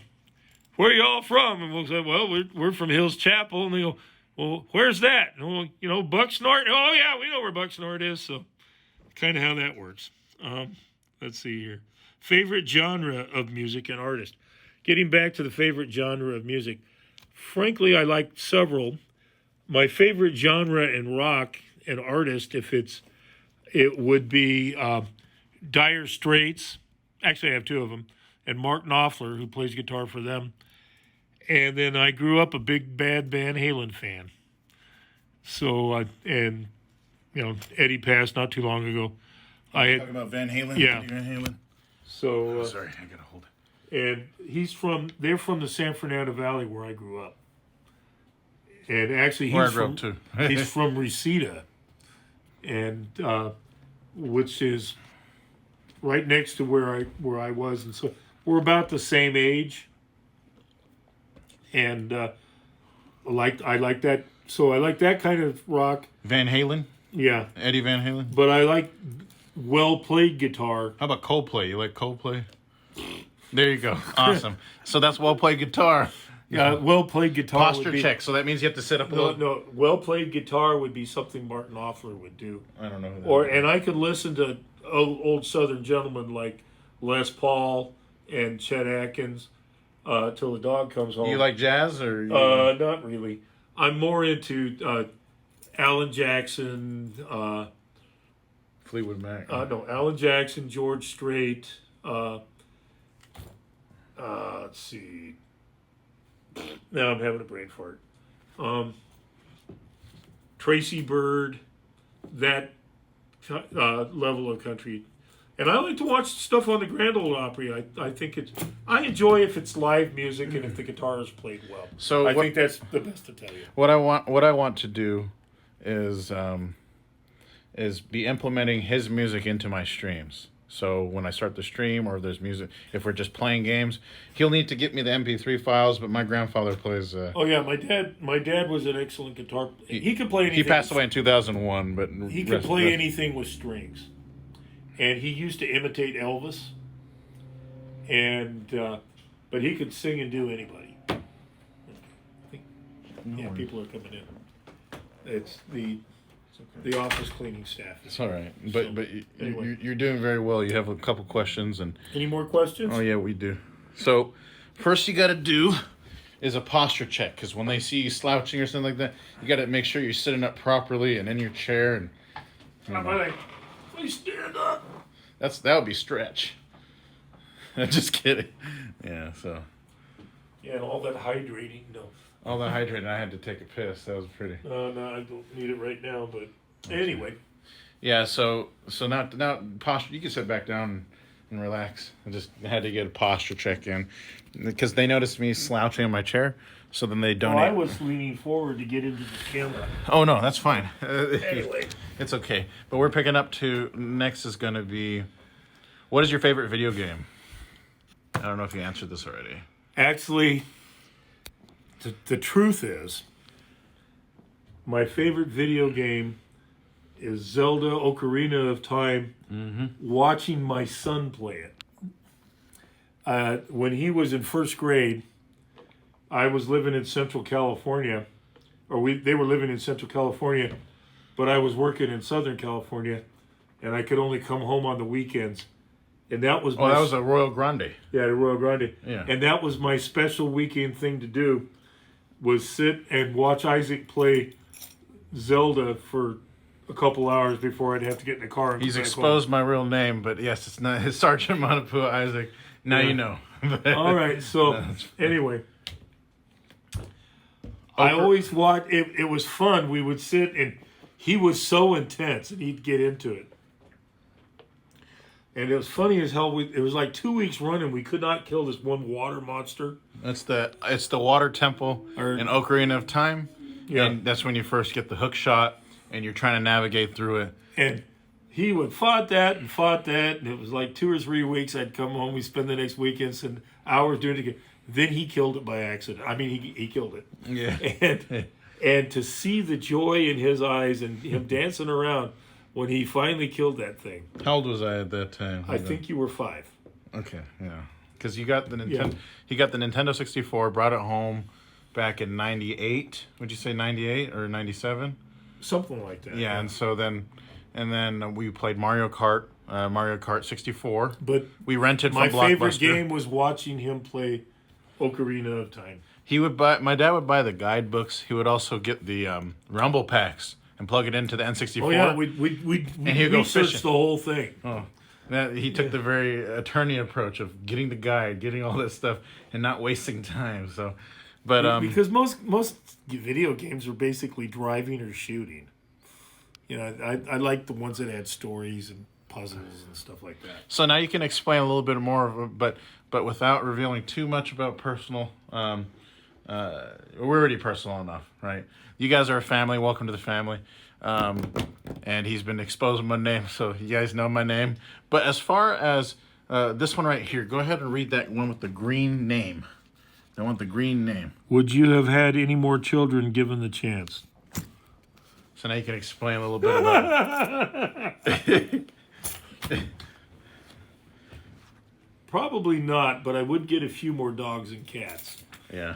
where are you all from? And we'll say, well, we're from Hills Chapel. And they go, well, where's that? And we'll, Bucksnort. Oh, yeah, we know where Bucksnort is. So kind of how that works. Let's see here. Favorite genre of music and artist. Getting back to the favorite genre of music. Frankly, I like several. My favorite genre in rock and artist, it would be Dire Straits. Actually, I have two of them. And Mark Knopfler, who plays guitar for them. And then I grew up a big bad Van Halen fan. So, Eddie passed not too long ago. Talking about Van Halen? Yeah. Eddie Van Halen? So, sorry, I gotta hold it. And they're from the San Fernando Valley where I grew up. And actually, Where I grew up too. he's from Reseda, and which is right next to where I was, and so we're about the same age. And I like that. So I like that kind of rock. Van Halen? Yeah. Eddie Van Halen? But I like well-played guitar. How about Coldplay? You like Coldplay? There you go. Awesome. So that's well-played guitar. Yeah, well-played guitar. Posture check. So that means you have to sit up a little. No, well-played guitar would be something Martin Knopfler would do. I don't know who that is. And I could listen to old Southern gentlemen like Les Paul and Chet Atkins till the dog comes home. You like jazz or? Not really. I'm more into Alan Jackson. Fleetwood Mac. No, Alan Jackson, George Strait. Let's see. Now I'm having a brain fart. Tracy Bird, that level of country. And I like to watch stuff on the Grand Ole Opry. I think I enjoy if it's live music and if the guitar is played well. So I think that's the best to tell you. What I want to do is be implementing his music into my streams. So when I start the stream or if there's music, if we're just playing games, he'll need to get me the MP3 files. But my grandfather plays. Oh yeah, my dad was an excellent guitar. He could play anything. He passed away in 2001, but he could play anything with strings, and he used to imitate Elvis. And but he could sing and do anybody. Yeah, people are coming in. It's the office cleaning staff. It's all right, but anyway. you're doing very well. You have a couple questions and. Any more questions? Oh yeah, we do. So first you got to do is a posture check, because when they see you slouching or something like that, you got to make sure you're sitting up properly and in your chair and. Please stand up. That would be stretch. Just kidding. Yeah. So. Yeah, and all that hydrating. No. All that hydrating, I had to take a piss. That was pretty. No, I don't need it right now. But anyway. Yeah. So now posture. You can sit back down and relax. I just had to get a posture check in because they noticed me slouching in my chair. So then they donate. I was leaning forward to get into the camera. Oh no, that's fine. Anyway, it's okay. But we're picking up to next is going to be, what is your favorite video game? I don't know if you answered this already. Actually, the truth is, my favorite video game is Zelda Ocarina of Time. Mm-hmm. Watching my son play it. When he was in first grade, I was living in Central California, they were living in Central California, but I was working in Southern California, and I could only come home on the weekends. And that was that was a Royal Grande. Yeah, the Royal Grande. Yeah. And that was my special weekend thing to do, was sit and watch Isaac play Zelda for a couple hours before I'd have to get in the car. And He's go back exposed home. my real name, but yes, it's not his SgtManapua Isaac. Now you know. All right, so anyway. I always watched, it was fun. We would sit and he was so intense and he'd get into it. And it was funny as hell. It was like 2 weeks running. We could not kill this one water monster. It's the water temple in Ocarina of Time. Yeah. And that's when you first get the hook shot and you're trying to navigate through it. And he would fought that. And it was like 2 or 3 weeks. I'd come home. We'd spend the next weekends and hours doing it again. Then he killed it by accident. I mean, he killed it. Yeah. And And to see the joy in his eyes and him dancing around when he finally killed that thing. How old was I at that time? I think you were 5. Okay, yeah. Because you got the Nintendo, Yeah. he got the Nintendo 64, brought it home back in '98. Would you say '98 or '97? Something like that. Yeah, and so then we played Mario Kart 64. But We rented from my Blockbuster. favorite game was watching him play Ocarina of Time. My dad would buy the guidebooks. He would also get the Rumble packs and plug it into the N64. Oh yeah, we he'd go researched fishing. the whole thing. Oh. He took the very attorney approach of getting the guide, getting all this stuff, and not wasting time. So, but Because most video games are basically driving or shooting. You know, I like the ones that had stories and puzzles and stuff like that. so now you can explain a little bit more, but without revealing too much about personal. We're already personal enough, right? You guys are a family. Welcome to the family. And he's been exposing my name, so you guys know my name. But as far as this one right here, go ahead and read that one with the green name. I want the green name. Would you have had any more children given the chance? So now you can explain a little bit about it. Probably not, but I would get a few more dogs and cats. Yeah.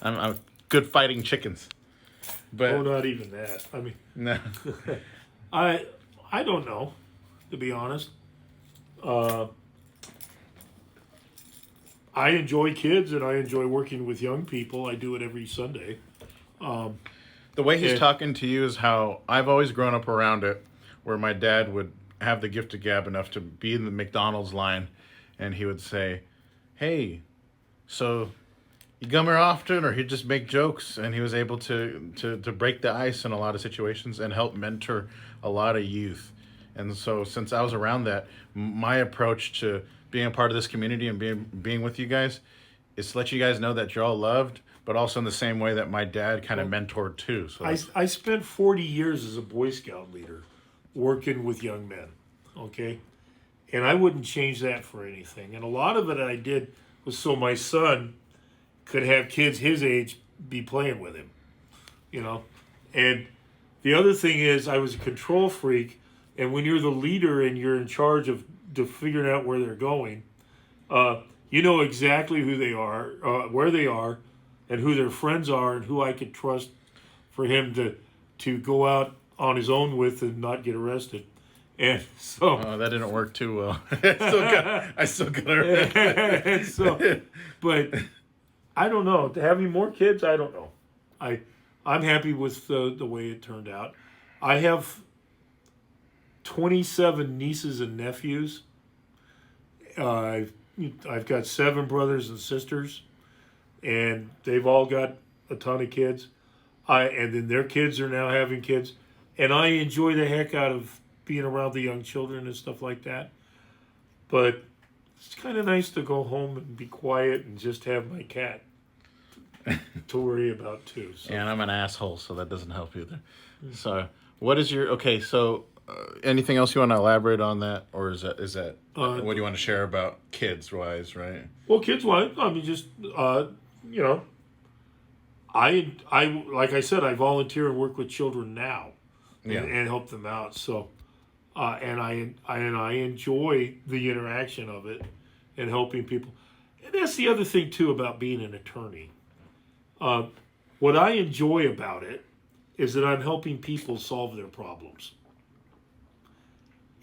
I'm good fighting chickens. But Oh, not even that. I mean, no. I don't know, to be honest. I enjoy kids and I enjoy working with young people. I do it every Sunday. The way he's talking to you is how I've always grown up around it, where my dad would have the gift of gab enough to be in the McDonald's line, and he would say, "Hey, so you come here often?" Or he'd just make jokes, and he was able to break the ice in a lot of situations and help mentor a lot of youth. And so since I was around that, my approach to being a part of this community and being with you guys is to let you guys know that you're all loved, but also in the same way that my dad kind of mentored too. So I spent 40 years as a Boy Scout leader working with young men, okay? And I wouldn't change that for anything. And a lot of it I did was so my son could have kids his age be playing with him, you know? And the other thing is I was a control freak, and when you're the leader and you're in charge of figuring out where they're going, you know exactly who they are, where they are, and who their friends are, and who I could trust for him to go out on his own with and not get arrested. And so that didn't work too well. I still got arrested. and so, but I don't know. Having more kids, I don't know. I'm happy with the way it turned out. I have 27 nieces and nephews. I've got 7 brothers and sisters, and they've all got a ton of kids. And then their kids are now having kids, and I enjoy the heck out of being around the young children and stuff like that. But it's kind of nice to go home and be quiet and just have my cat to worry about too. So. And I'm an asshole, so that doesn't help either. So, what is your so? Anything else you want to elaborate on that, or is that what do you want to share about kids wise, right? Well, kids wise, I mean, just you know, I like I said, I volunteer and work with children now, and help them out. So, and I enjoy the interaction of it and helping people. And that's the other thing too about being an attorney. What I enjoy about it is that I'm helping people solve their problems.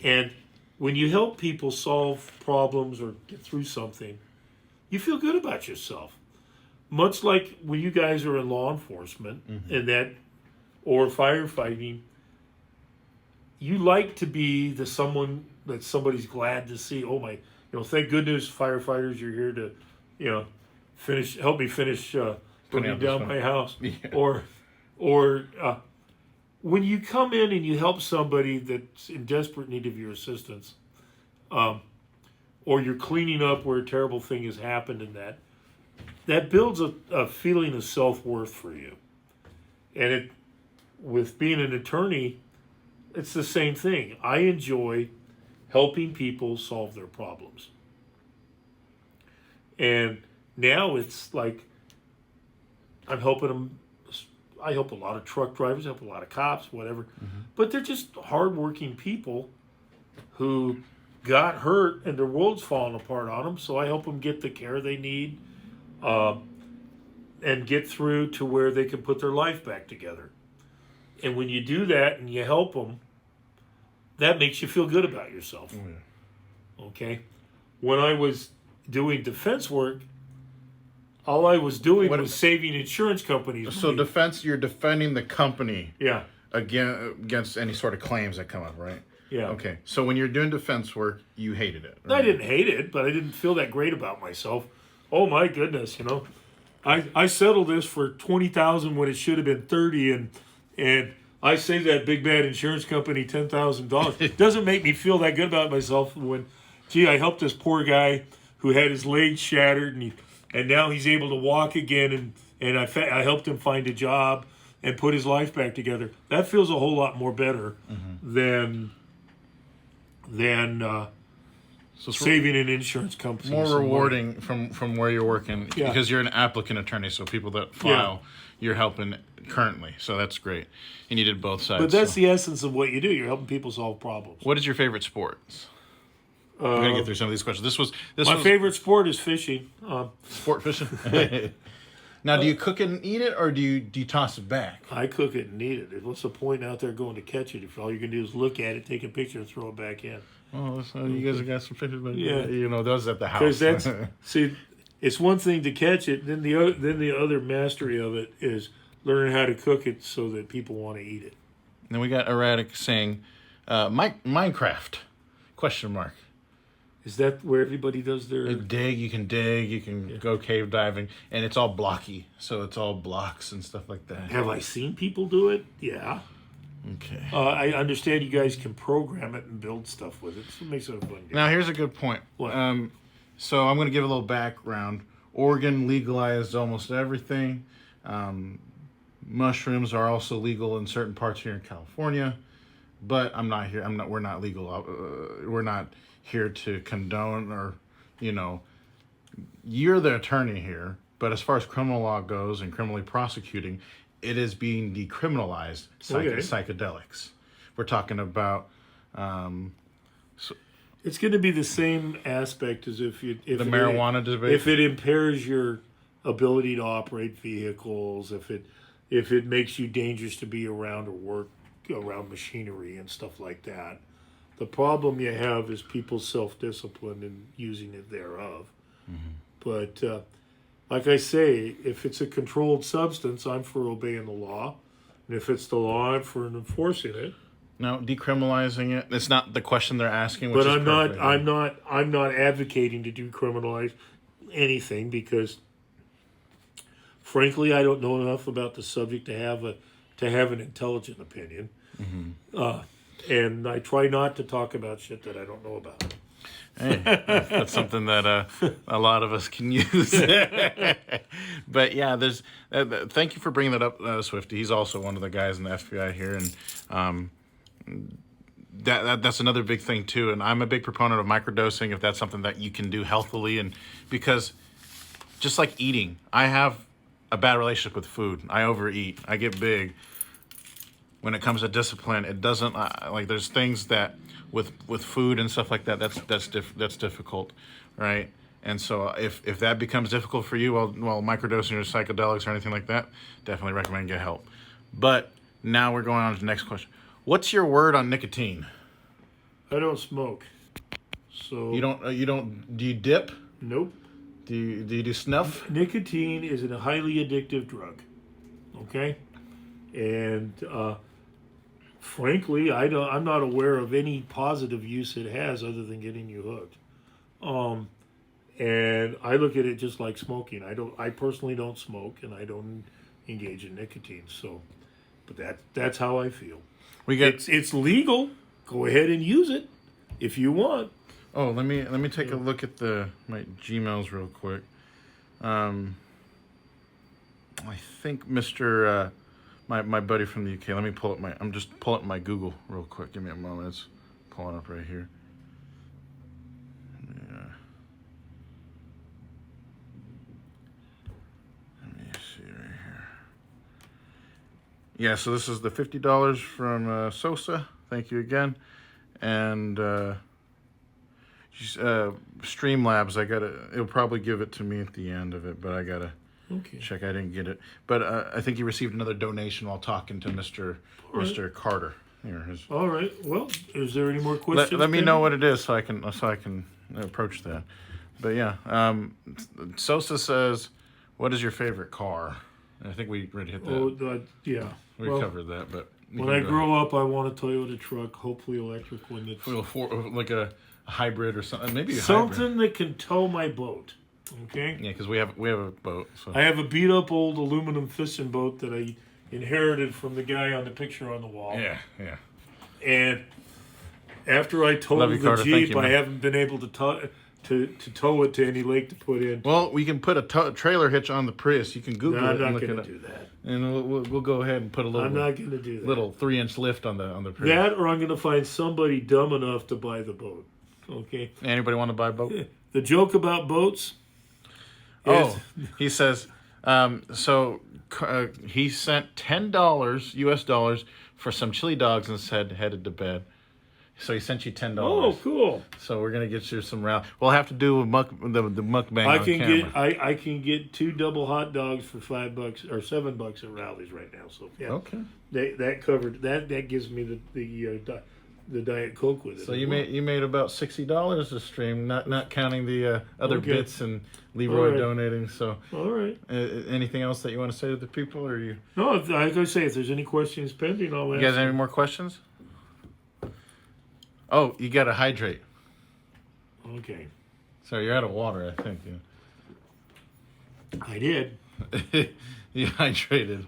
And when you help people solve problems or get through something, you feel good about yourself. Much like when you guys are in law enforcement and that, or firefighting, you like to be the someone that somebody's glad to see. Oh my, thank goodness firefighters, you're here to, help me finish putting down my house. Yeah. Or when you come in and you help somebody that's in desperate need of your assistance, or you're cleaning up where a terrible thing has happened, and that builds a feeling of self-worth for you. And with being an attorney, it's the same thing. I enjoy helping people solve their problems. And now it's like I'm helping them. I help a lot of truck drivers, I help a lot of cops, whatever. But they're just hardworking people who got hurt and their world's falling apart on them. So I help them get the care they need, and get through to where they can put their life back together. And when you do that and you help them, that makes you feel good about yourself. Oh, yeah. Okay? When I was doing defense work, all I was doing was saving insurance companies. So defense, you're defending the company Yeah. against any sort of claims that come up, right? Yeah. Okay. So when you're doing defense work, you hated it. Right? I didn't hate it, but I didn't feel that great about myself. Oh my goodness, you know. I settled this for $20,000 when it should have been $30,000, and I saved that big bad insurance company $10,000. It doesn't make me feel that good about myself when, gee, I helped this poor guy who had his leg shattered and now he's able to walk again, and I helped him find a job and put his life back together. That feels a whole lot more better than So it's saving an insurance company. more some money. rewarding from where you're working Yeah. because you're an applicant attorney. So people that file, you're helping currently. So that's great. And you did both sides. But that's so. the essence of what you do. You're helping people solve problems. What is your favorite sports? We're gonna get through some of these questions. This was My favorite sport is fishing. sport fishing. Now, do you cook it and eat it, or do you toss it back? I cook it and eat it. What's the point out there going to catch it if all you can do is look at it, take a picture, and throw it back in? Oh, so you guys have got some pictures, but Yeah. those at the house. Because that's see, it's one thing to catch it. Then the other mastery of it is learning how to cook it so that people want to eat it. Then we got Erratic saying, Minecraft? Question mark. Is that where everybody does their? You can dig, you can go cave diving, and it's all blocky, so it's all blocks and stuff like that. Have I seen people do it? Yeah. Okay. I understand you guys can program it and build stuff with it, so it makes it a fun game. Now here's a good point. What? So I'm going to give a little background. Oregon legalized almost everything. Mushrooms are also legal in certain parts here in California, but we're not legal. We're not here to condone or, you're the attorney here. But as far as criminal law goes and criminally prosecuting, it is being decriminalized. Psychedelics. We're talking about. It's going to be the same aspect as if marijuana debate. If it impairs your ability to operate vehicles, if it makes you dangerous to be around or work around machinery and stuff like that. The problem you have is people's self-discipline and using it thereof. But like I say, if it's a controlled substance, I'm for obeying the law, and if it's the law, I'm for enforcing it. No, decriminalizing it. It's not the question they're asking. Which But is I'm perfect. not advocating to decriminalize anything because, frankly, I don't know enough about the subject to have an intelligent opinion. And I try not to talk about shit that I don't know about. Hey, that's something that a lot of us can use. But yeah, there's. Thank you for bringing that up, Swifty. He's also one of the guys in the FBI here, and that's another big thing too. And I'm a big proponent of microdosing if that's something that you can do healthily, and because just like eating, I have a bad relationship with food. I overeat. I get big. When it comes to discipline, it doesn't like. There's things that with food and stuff like that. That's difficult, right? And so if that becomes difficult for you, well, microdosing or psychedelics or anything like that, definitely recommend get help. But now we're going on to the next question. What's your word on nicotine? I don't smoke, so You don't. Do you dip? nope. Do you do snuff? Nicotine is a highly addictive drug. Okay, and frankly, I'm not aware of any positive use it has other than getting you hooked. And I look at it just like smoking. I personally don't smoke, and I don't engage in nicotine. So, but that's how I feel. We get. It's legal. Go ahead and use it if you want. Oh, let me take a look at my Gmails real quick. I think Mr. My buddy from the UK. Let me pull up I'm just pulling up my Google real quick. Give me a moment. It's pulling up right here. Yeah. Let me see right here. Yeah, so this is the $50 from Sosa. Thank you again. And Streamlabs, it'll probably give it to me at the end of it, but I gotta check. I didn't get it. But I think he received another donation while talking to Mr. Carter. Here, All right. Well, is there any more questions? let me know what it is so I can approach that. But yeah, Sosa says, "What is your favorite car?" And I think we already hit that. Oh, yeah. We covered that, but when I grow up, I want a Toyota truck, hopefully electric one that's like a hybrid or something, maybe something that can tow my boat. Okay. Yeah, because we have a boat. So. I have a beat up old aluminum fishing boat that I inherited from the guy on the picture on the wall. Yeah. And after I towed the Carter. Jeep, I haven't been able to tow it to any lake to put in. Well, we can put a trailer hitch on the Prius. You can Google it. I'm not going to do that. And we'll go ahead and put a little. I'm not going to do that. Little 3-inch lift on the Prius. That, or I'm going to find somebody dumb enough to buy the boat. Okay. Anybody want to buy a boat? The joke about boats. He says. He sent $10 US for some chili dogs and said headed to bed. So he sent you $10. Oh, cool! So we're gonna get you some round. We'll have to do the mukbang on camera. I can get 2 double hot dogs for $5 or $7 at Rowley's right now. So yeah, okay. That covered that. That gives me the Diet Coke with it. So you made about $60 a stream, not counting the other bits and Leroy donating. So all right. Anything else that you want to say to the people, or you? No, like I say, if there's any questions pending, I'll answer. You guys have any more questions? Oh, you got to hydrate. Okay. So you're out of water, I think. Yeah. I did. You hydrated.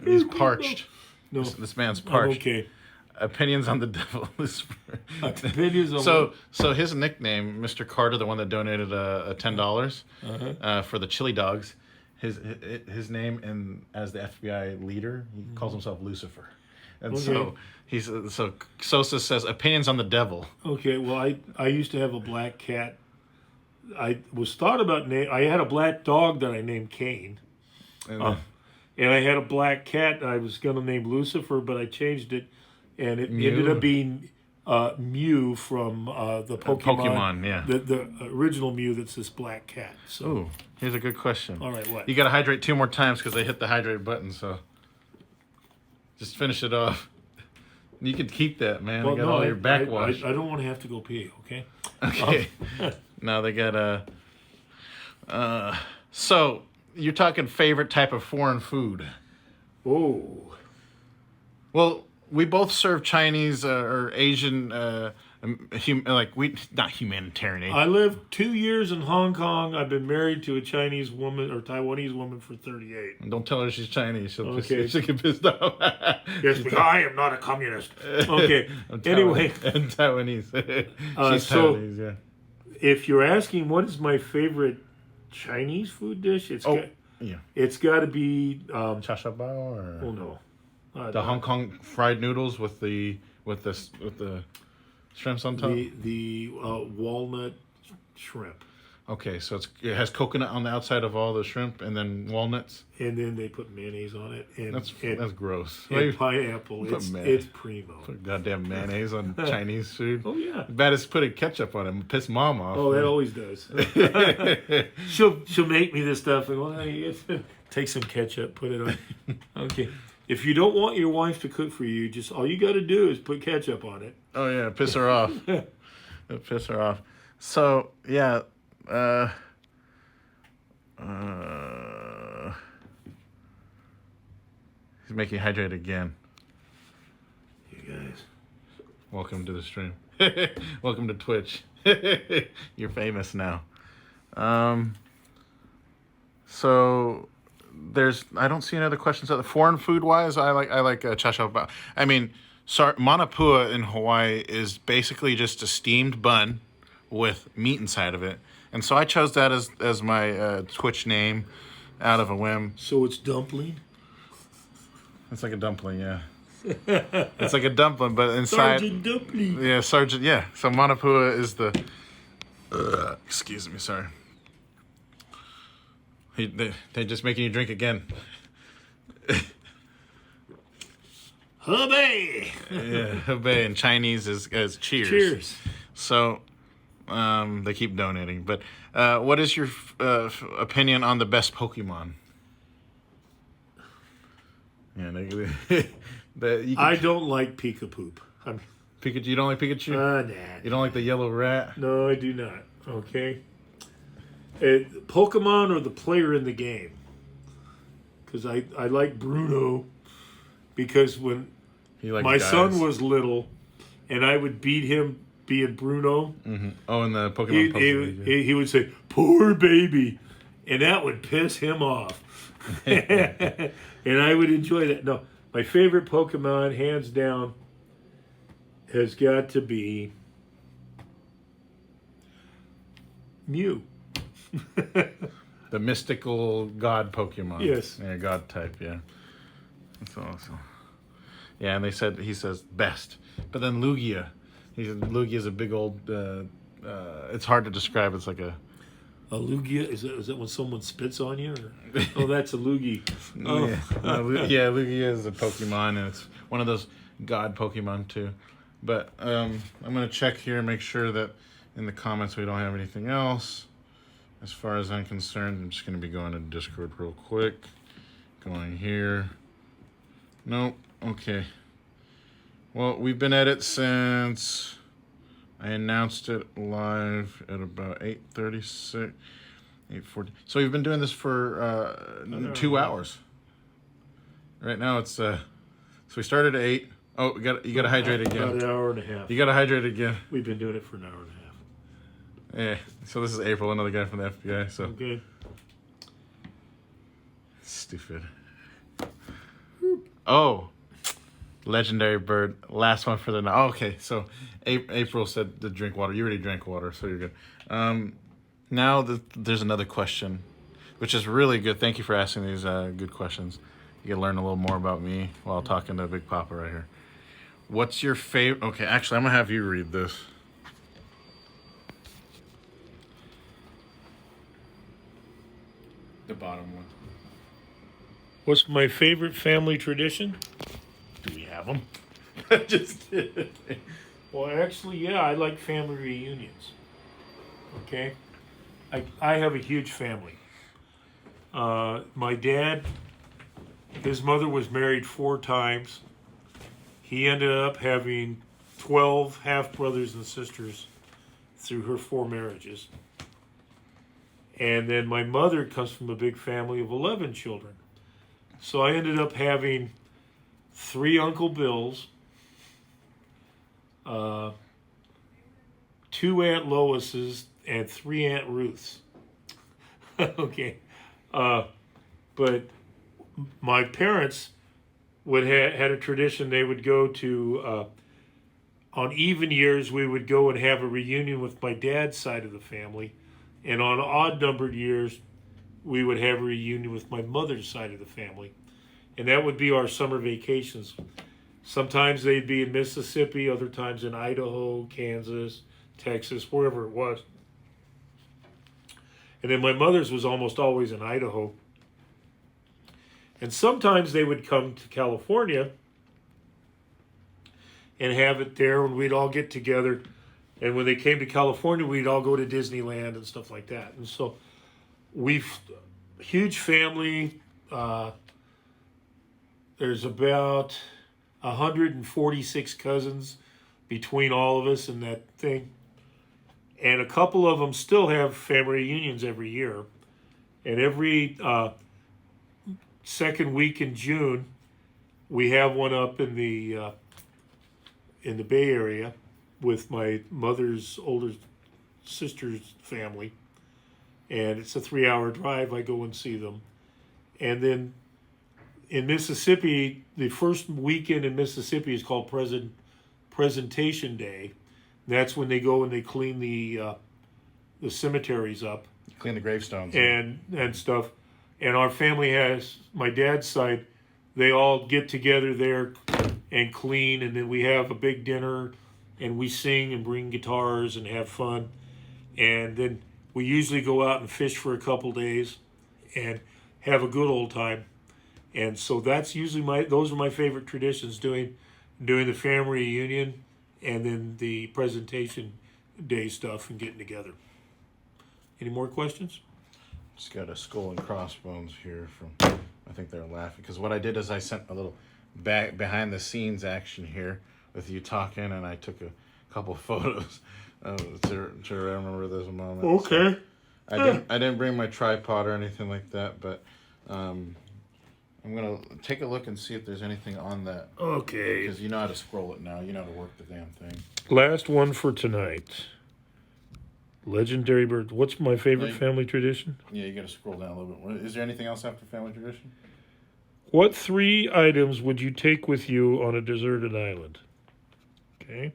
He's parched. No, this man's parched. Okay. Opinions on the devil. Opinions on so his nickname, Mr. Carter, the one that donated $10 for the chili dogs, his name and as the FBI leader, he calls himself Lucifer. And so Sosa says opinions on the devil. Okay, well I used to have a black cat. I was thought about I had a black dog that I named Cain. And I had a black cat I was going to name Lucifer, but I changed it, and it ended up being Mew from the Pokemon. Yeah. The original Mew that's this black cat. So. Ooh, here's a good question. All right, what? You got to hydrate 2 more times because I hit the hydrate button, so just finish it off. You can keep that, man. Well, all your backwash. I don't want to have to go pee, okay? Okay. Now they got so you're talking favorite type of foreign food. Oh. Well, we both serve Chinese or Asian, not humanitarian aid. I lived 2 years in Hong Kong. I've been married to a Chinese woman or Taiwanese woman for 38. Don't tell her she's Chinese. She'll get pissed off. Yes, but I am not a communist. Okay. Anyway. And Taiwanese. She's so, Taiwanese, yeah. If you're asking what is my favorite Chinese food dish, it's got to be cha sha bao or oh no. The Hong Kong fried noodles with the shrimps on top. The walnut shrimp. Okay, so it has coconut on the outside of all the shrimp, and then walnuts. And then they put mayonnaise on it. And that's gross. And pineapple. It's primo. Put goddamn mayonnaise on Chinese food. Oh yeah. Bad as putting ketchup on it. Piss mom off. Oh, that always does. she'll make me this stuff and take some ketchup, put it on. Okay. If you don't want your wife to cook for you, just all you got to do is put ketchup on it. Oh yeah, piss her off. Piss her off. So yeah. He's making you hydrate again. You guys. Welcome to the stream. Welcome to Twitch. You're famous now. So I don't see any other questions. Foreign food wise, I like cha sha bao. I mean, Manapua in Hawaii is basically just a steamed bun with meat inside of it. And so I chose that as my Twitch name out of a whim. So it's dumpling? It's like a dumpling, yeah. It's like a dumpling, but inside... Sergeant Dumpling. Yeah, Sergeant, yeah. So Manapua is the... excuse me, sorry. They're just making you drink again. Hubei. Yeah, Hubei in Chinese is cheers. Cheers. So they keep donating. But what is your opinion on the best Pokemon? Yeah, I don't like Pikapoop. Pikachu. You don't like Pikachu? Nah. You don't like the yellow rat? No, I do not. Okay. Pokemon or the player in the game. Because I like Bruno. Because when my son was little and I would beat him being Bruno, oh, in the Pokemon puzzle, he would say, "Poor baby." And that would piss him off. And I would enjoy that. No, my favorite Pokemon, hands down, has got to be Mew. The mystical god Pokemon. Yes. Yeah, god type, yeah. That's awesome. Yeah, and he says best. But then Lugia. Lugia is a big old, it's hard to describe. It's like a Lugia? Is that when someone spits on you? Or? Oh, that's a Lugie. Oh. Yeah, Lugia is a Pokemon, and it's one of those god Pokemon too. But I'm going to check here and make sure that in the comments we don't have anything else. As far as I'm concerned, I'm just going to be going to Discord real quick. Going here. Nope. Okay. Well, we've been at it since I announced it live at about 8:36, 8:40. So we've been doing this for 2 hours. Right now it's so we started at 8. Oh, you got to hydrate again. About an hour and a half. You got to hydrate again. We've been doing it for an hour and a half. Yeah. So this is April, another guy from the FBI. So Okay. stupid. Oh. Legendary bird. Last one for the night. Oh, okay, so April said to drink water. You already drank water, so you're good. Now there's another question, which is really good. Thank you for asking these good questions. You can learn a little more about me while talking to Big Papa right here. What's your favorite? Okay, actually, I'm going to have you read this. The bottom one. What's my favorite family tradition? Do we have them? Just kidding. Well, actually, yeah, I like family reunions. Okay? I have a huge family. My dad, his mother was married 4 times. He ended up having 12 half-brothers and sisters through her 4 marriages. And then my mother comes from a big family of 11 children. So I ended up having 3 Uncle Bills, 2 Aunt Loises, and 3 Aunt Ruths. Okay. But my parents had a tradition. They would go to, on even years, we would go and have a reunion with my dad's side of the family. And on odd-numbered years, we would have a reunion with my mother's side of the family. And that would be our summer vacations. Sometimes they'd be in Mississippi, other times in Idaho, Kansas, Texas, wherever it was. And then my mother's was almost always in Idaho. And sometimes they would come to California and have it there, and we'd all get together. And when they came to California, we'd all go to Disneyland and stuff like that. And so huge family. There's about 146 cousins between all of us in that thing. And a couple of them still have family reunions every year. And every second week in June, we have one up in the Bay Area with my mother's older sister's family. And it's a 3-hour drive. I go and see them. And then in Mississippi, the first weekend in Mississippi is called Presentation Day. That's when they go and they clean the cemeteries up. Clean the gravestones. And stuff. And our family has, my dad's side, they all get together there and clean. And then we have a big dinner and we sing and bring guitars and have fun. And then we usually go out and fish for a couple days and have a good old time. And so that's usually those are my favorite traditions, doing the family reunion and then the presentation day stuff and getting together. Any more questions? Just got a skull and crossbones here from, I think they're laughing. Because what I did is I sent a little behind the scenes action here with you talking, and I took a couple photos to remember this moment. Okay. So I didn't bring my tripod or anything like that, but I'm going to take a look and see if there's anything on that. Okay. Because you know how to scroll it now. You know how to work the damn thing. Last one for tonight. Legendary bird. What's my favorite family tradition? Yeah, you got to scroll down a little bit. Is there anything else after family tradition? What 3 items would you take with you on a deserted island? Okay.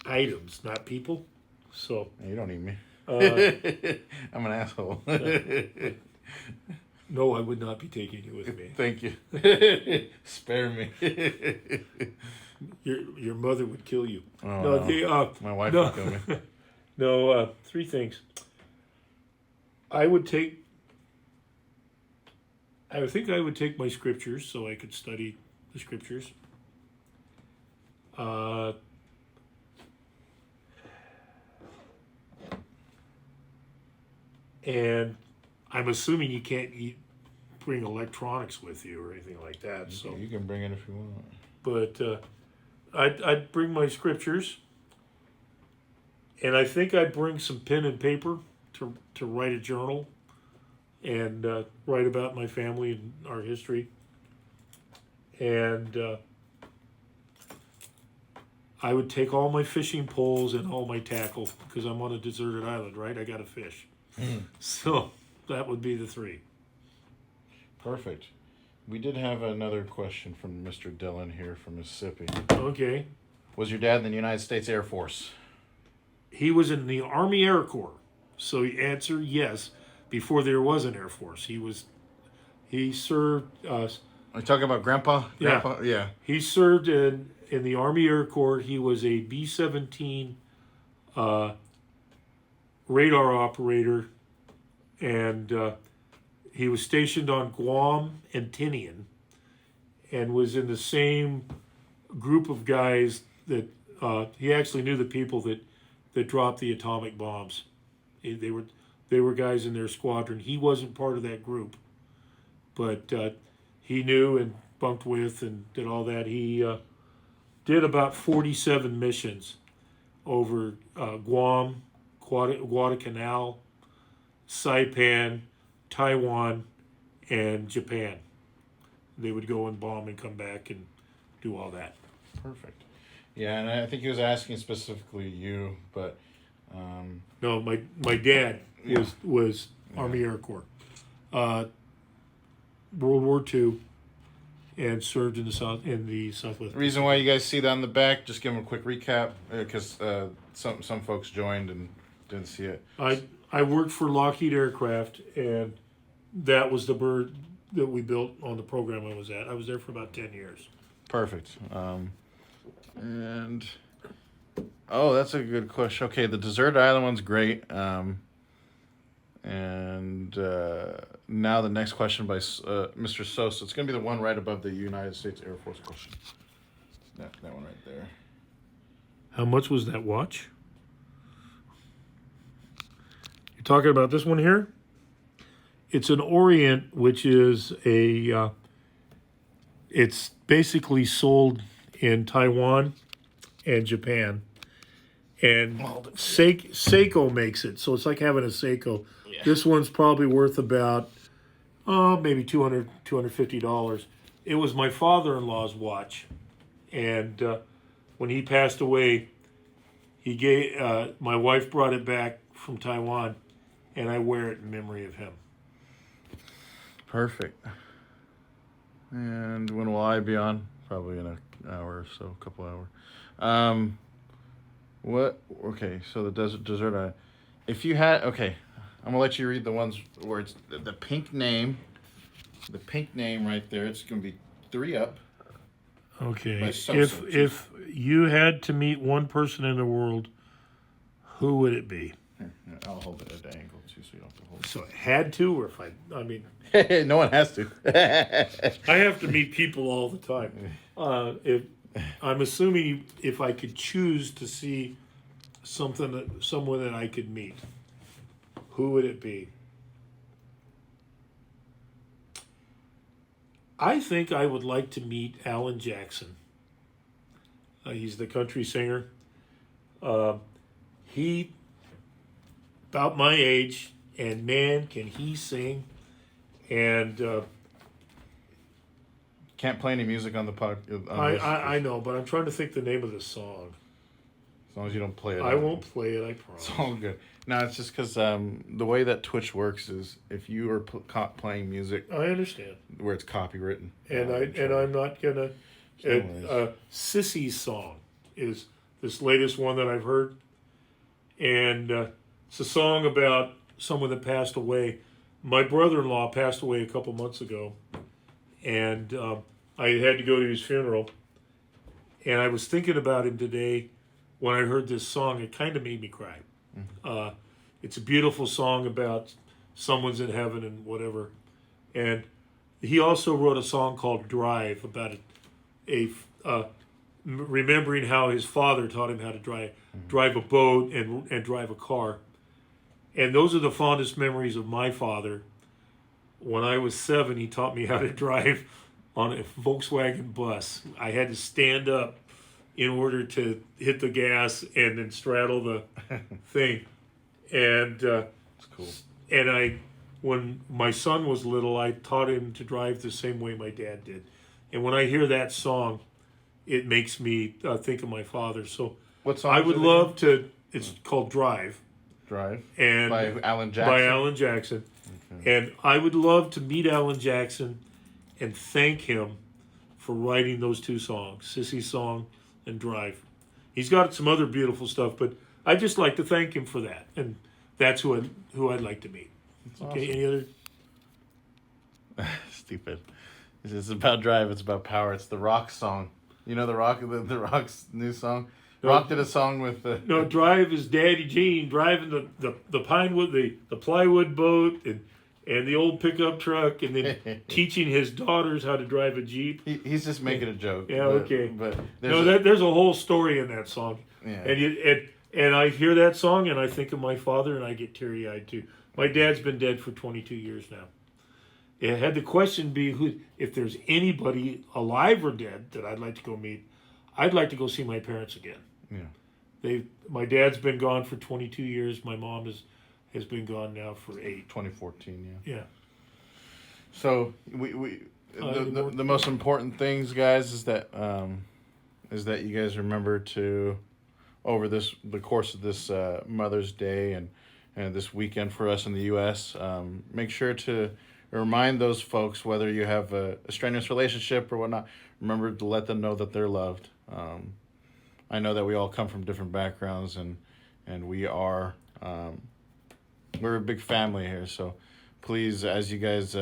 Items, not people. So. You don't need me. I'm an asshole. No, I would not be taking you with me. Thank you. Spare me. Your mother would kill you. Oh, no. My wife would kill me. No, 3 things. I think I would take my scriptures so I could study the scriptures. And I'm assuming you can't bring electronics with you or anything like that. So you can bring it if you want. But I'd bring my scriptures, and I think I'd bring some pen and paper to write a journal and write about my family and our history. And I would take all my fishing poles and all my tackle because I'm on a deserted island, right? I got to fish. So that would be the 3. Perfect. We did have another question from Mr. Dillon here from Mississippi. Okay. Was your dad in the United States Air Force? He was in the Army Air Corps. So the answer, yes. Before there was an Air Force, he served. Are you talking about Grandpa? Grandpa? Yeah. He served in the Army Air Corps. He was a B-17 radar operator, and he was stationed on Guam and Tinian, and was in the same group of guys that he actually knew the people that dropped the atomic bombs. They were guys in their squadron. He wasn't part of that group, but he knew and bunked with and did all that. He did about 47 missions over Guam, Guadalcanal, Saipan, Taiwan, and Japan. They would go and bomb and come back and do all that. Perfect. Yeah, and I think he was asking specifically you, but no, my dad was Army Air Corps, World War II, and served in the Southwest. The reason why you guys see that on the back, just give them a quick recap, because some folks joined and didn't see it. I worked for Lockheed Aircraft, and that was the bird that we built on the program I was at. I was there for about 10 years. Perfect. And that's a good question. Okay, the desert island one's great. And now the next question by Mr. Sosa. It's going to be the one right above the United States Air Force question. That one right there. How much was that watch? You're talking about this one here? It's an Orient, which is it's basically sold in Taiwan and Japan. And Seiko makes it, so it's like having a Seiko. Yeah. This one's probably worth about, maybe $200, $250. It was my father-in-law's watch. And when he passed away, he gave my wife brought it back from Taiwan, and I wear it in memory of him. Perfect. And when will I be on? Probably in an hour or so, a couple hours. What? Okay, so the dessert island. If you had, okay, I'm gonna let you read the ones where it's the pink name. The pink name right there. It's gonna be 3 up. Okay. If you had to meet one person in the world, who would it be? Here, I'll hold it at the angle too, so you don't have to hold So I had to, or if I mean, it. No one has to. I have to meet people all the time. If I'm assuming if I could choose to see someone that I could meet, who would it be? I think I would like to meet Alan Jackson. He's the country singer. He about my age, and man, can he sing! And Can't play any music on the pod. I know, but I'm trying to think the name of the song. As long as you don't play it. I won't play it. I promise. It's all good. No, it's just because the way that Twitch works is if you are playing music I understand, where it's copywritten, and I'm not gonna. Sissy's song is this latest one that I've heard, and it's a song about someone that passed away. My brother-in-law passed away a couple months ago, and I had to go to his funeral. And I was thinking about him today when I heard this song. It kind of made me cry. It's a beautiful song about someone's in heaven and whatever. And he also wrote a song called Drive about remembering how his father taught him how to drive a boat and drive a car. And those are the fondest memories of my father. When I was 7, he taught me how to drive on a Volkswagen bus. I had to stand up in order to hit the gas and then straddle the thing. And it's cool. And when my son was little, I taught him to drive the same way my dad did. And when I hear that song, it makes me think of my father. So What song? I would love to. It's called Drive. Drive. And By Alan Jackson. By Alan Jackson. Okay. And I would love to meet Alan Jackson and thank him for writing those two songs, Sissy's song and Drive. He's got some other beautiful stuff, but I'd just like to thank him for that. And that's who I'd like to meet. That's okay, awesome. Any other? Stupid. It's about drive. It's about power. It's the Rock song. You know the Rock's new song? Rock did a song with the... No, Drive is Daddy Gene driving the pinewood, the plywood boat, and the old pickup truck, and then teaching his daughters how to drive a Jeep. He's just making a joke. Yeah, okay. But there's a whole story in that song. Yeah. And I hear that song, and I think of my father, and I get teary-eyed too. My dad's been dead for 22 years now. It had the question be if there's anybody alive or dead that I'd like to go meet. I'd like to go see my parents again. Yeah. My dad's been gone for 22 years. My mom has been gone now for 8. 2014. Yeah. Yeah. So the most important things, guys, is that you guys remember to, over the course of this Mother's Day and this weekend for us in the U.S., make sure to remind those folks, whether you have a strenuous relationship or whatnot, remember to let them know that they're loved. I know that we all come from different backgrounds, and we're a big family here. So please, as you guys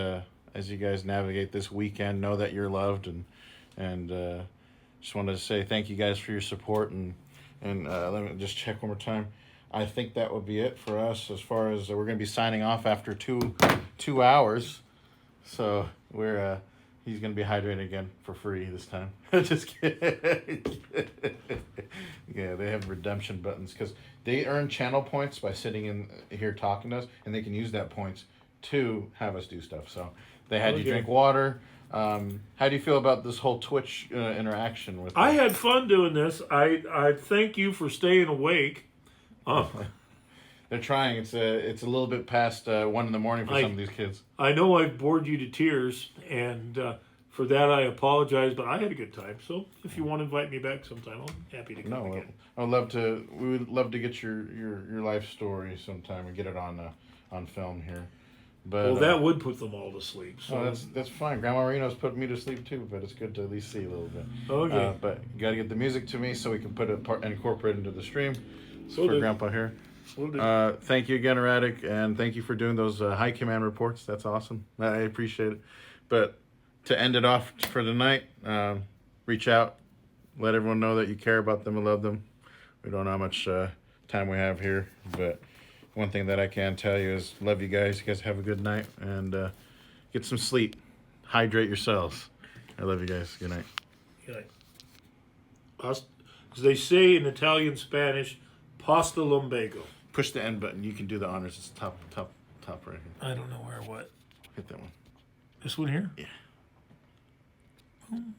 navigate this weekend, know that you're loved, and just wanted to say thank you guys for your support, and let me just check one more time. I think that would be it for us as far as we're going to be signing off after two hours. So he's going to be hydrated again for free this time. Just kidding. Yeah, they have redemption buttons because they earn channel points by sitting in here talking to us, and they can use that points to have us do stuff. So they had you drink water. How do you feel about this whole Twitch interaction with them? I had fun doing this. I thank you for staying awake. They're trying. It's a little bit past 1 a.m. for some of these kids. I know I've bored you to tears, and for that I apologize. But I had a good time. So if you want to invite me back sometime, I'm happy to come again. I would love to. We would love to get your life story sometime and get it on film here. But that would put them all to sleep. So that's fine. Grandma Reno's put me to sleep too, but it's good to at least see a little bit. Okay. But you got to get the music to me so we can put it and incorporate it into the stream. For Grandpa here. Thank you again, Erratic, and thank you for doing those high command reports. That's awesome. I appreciate it. But to end it off for tonight, reach out, let everyone know that you care about them and love them. We don't know how much time we have here, but one thing that I can tell you is love you guys. You guys have a good night and get some sleep. Hydrate yourselves. I love you guys. Good night. Yeah. As they say in Italian Spanish, pasta lumbago. Push the end button. You can do the honors. It's top right here. I don't know where what. Hit that one. This one here? Yeah. Boom.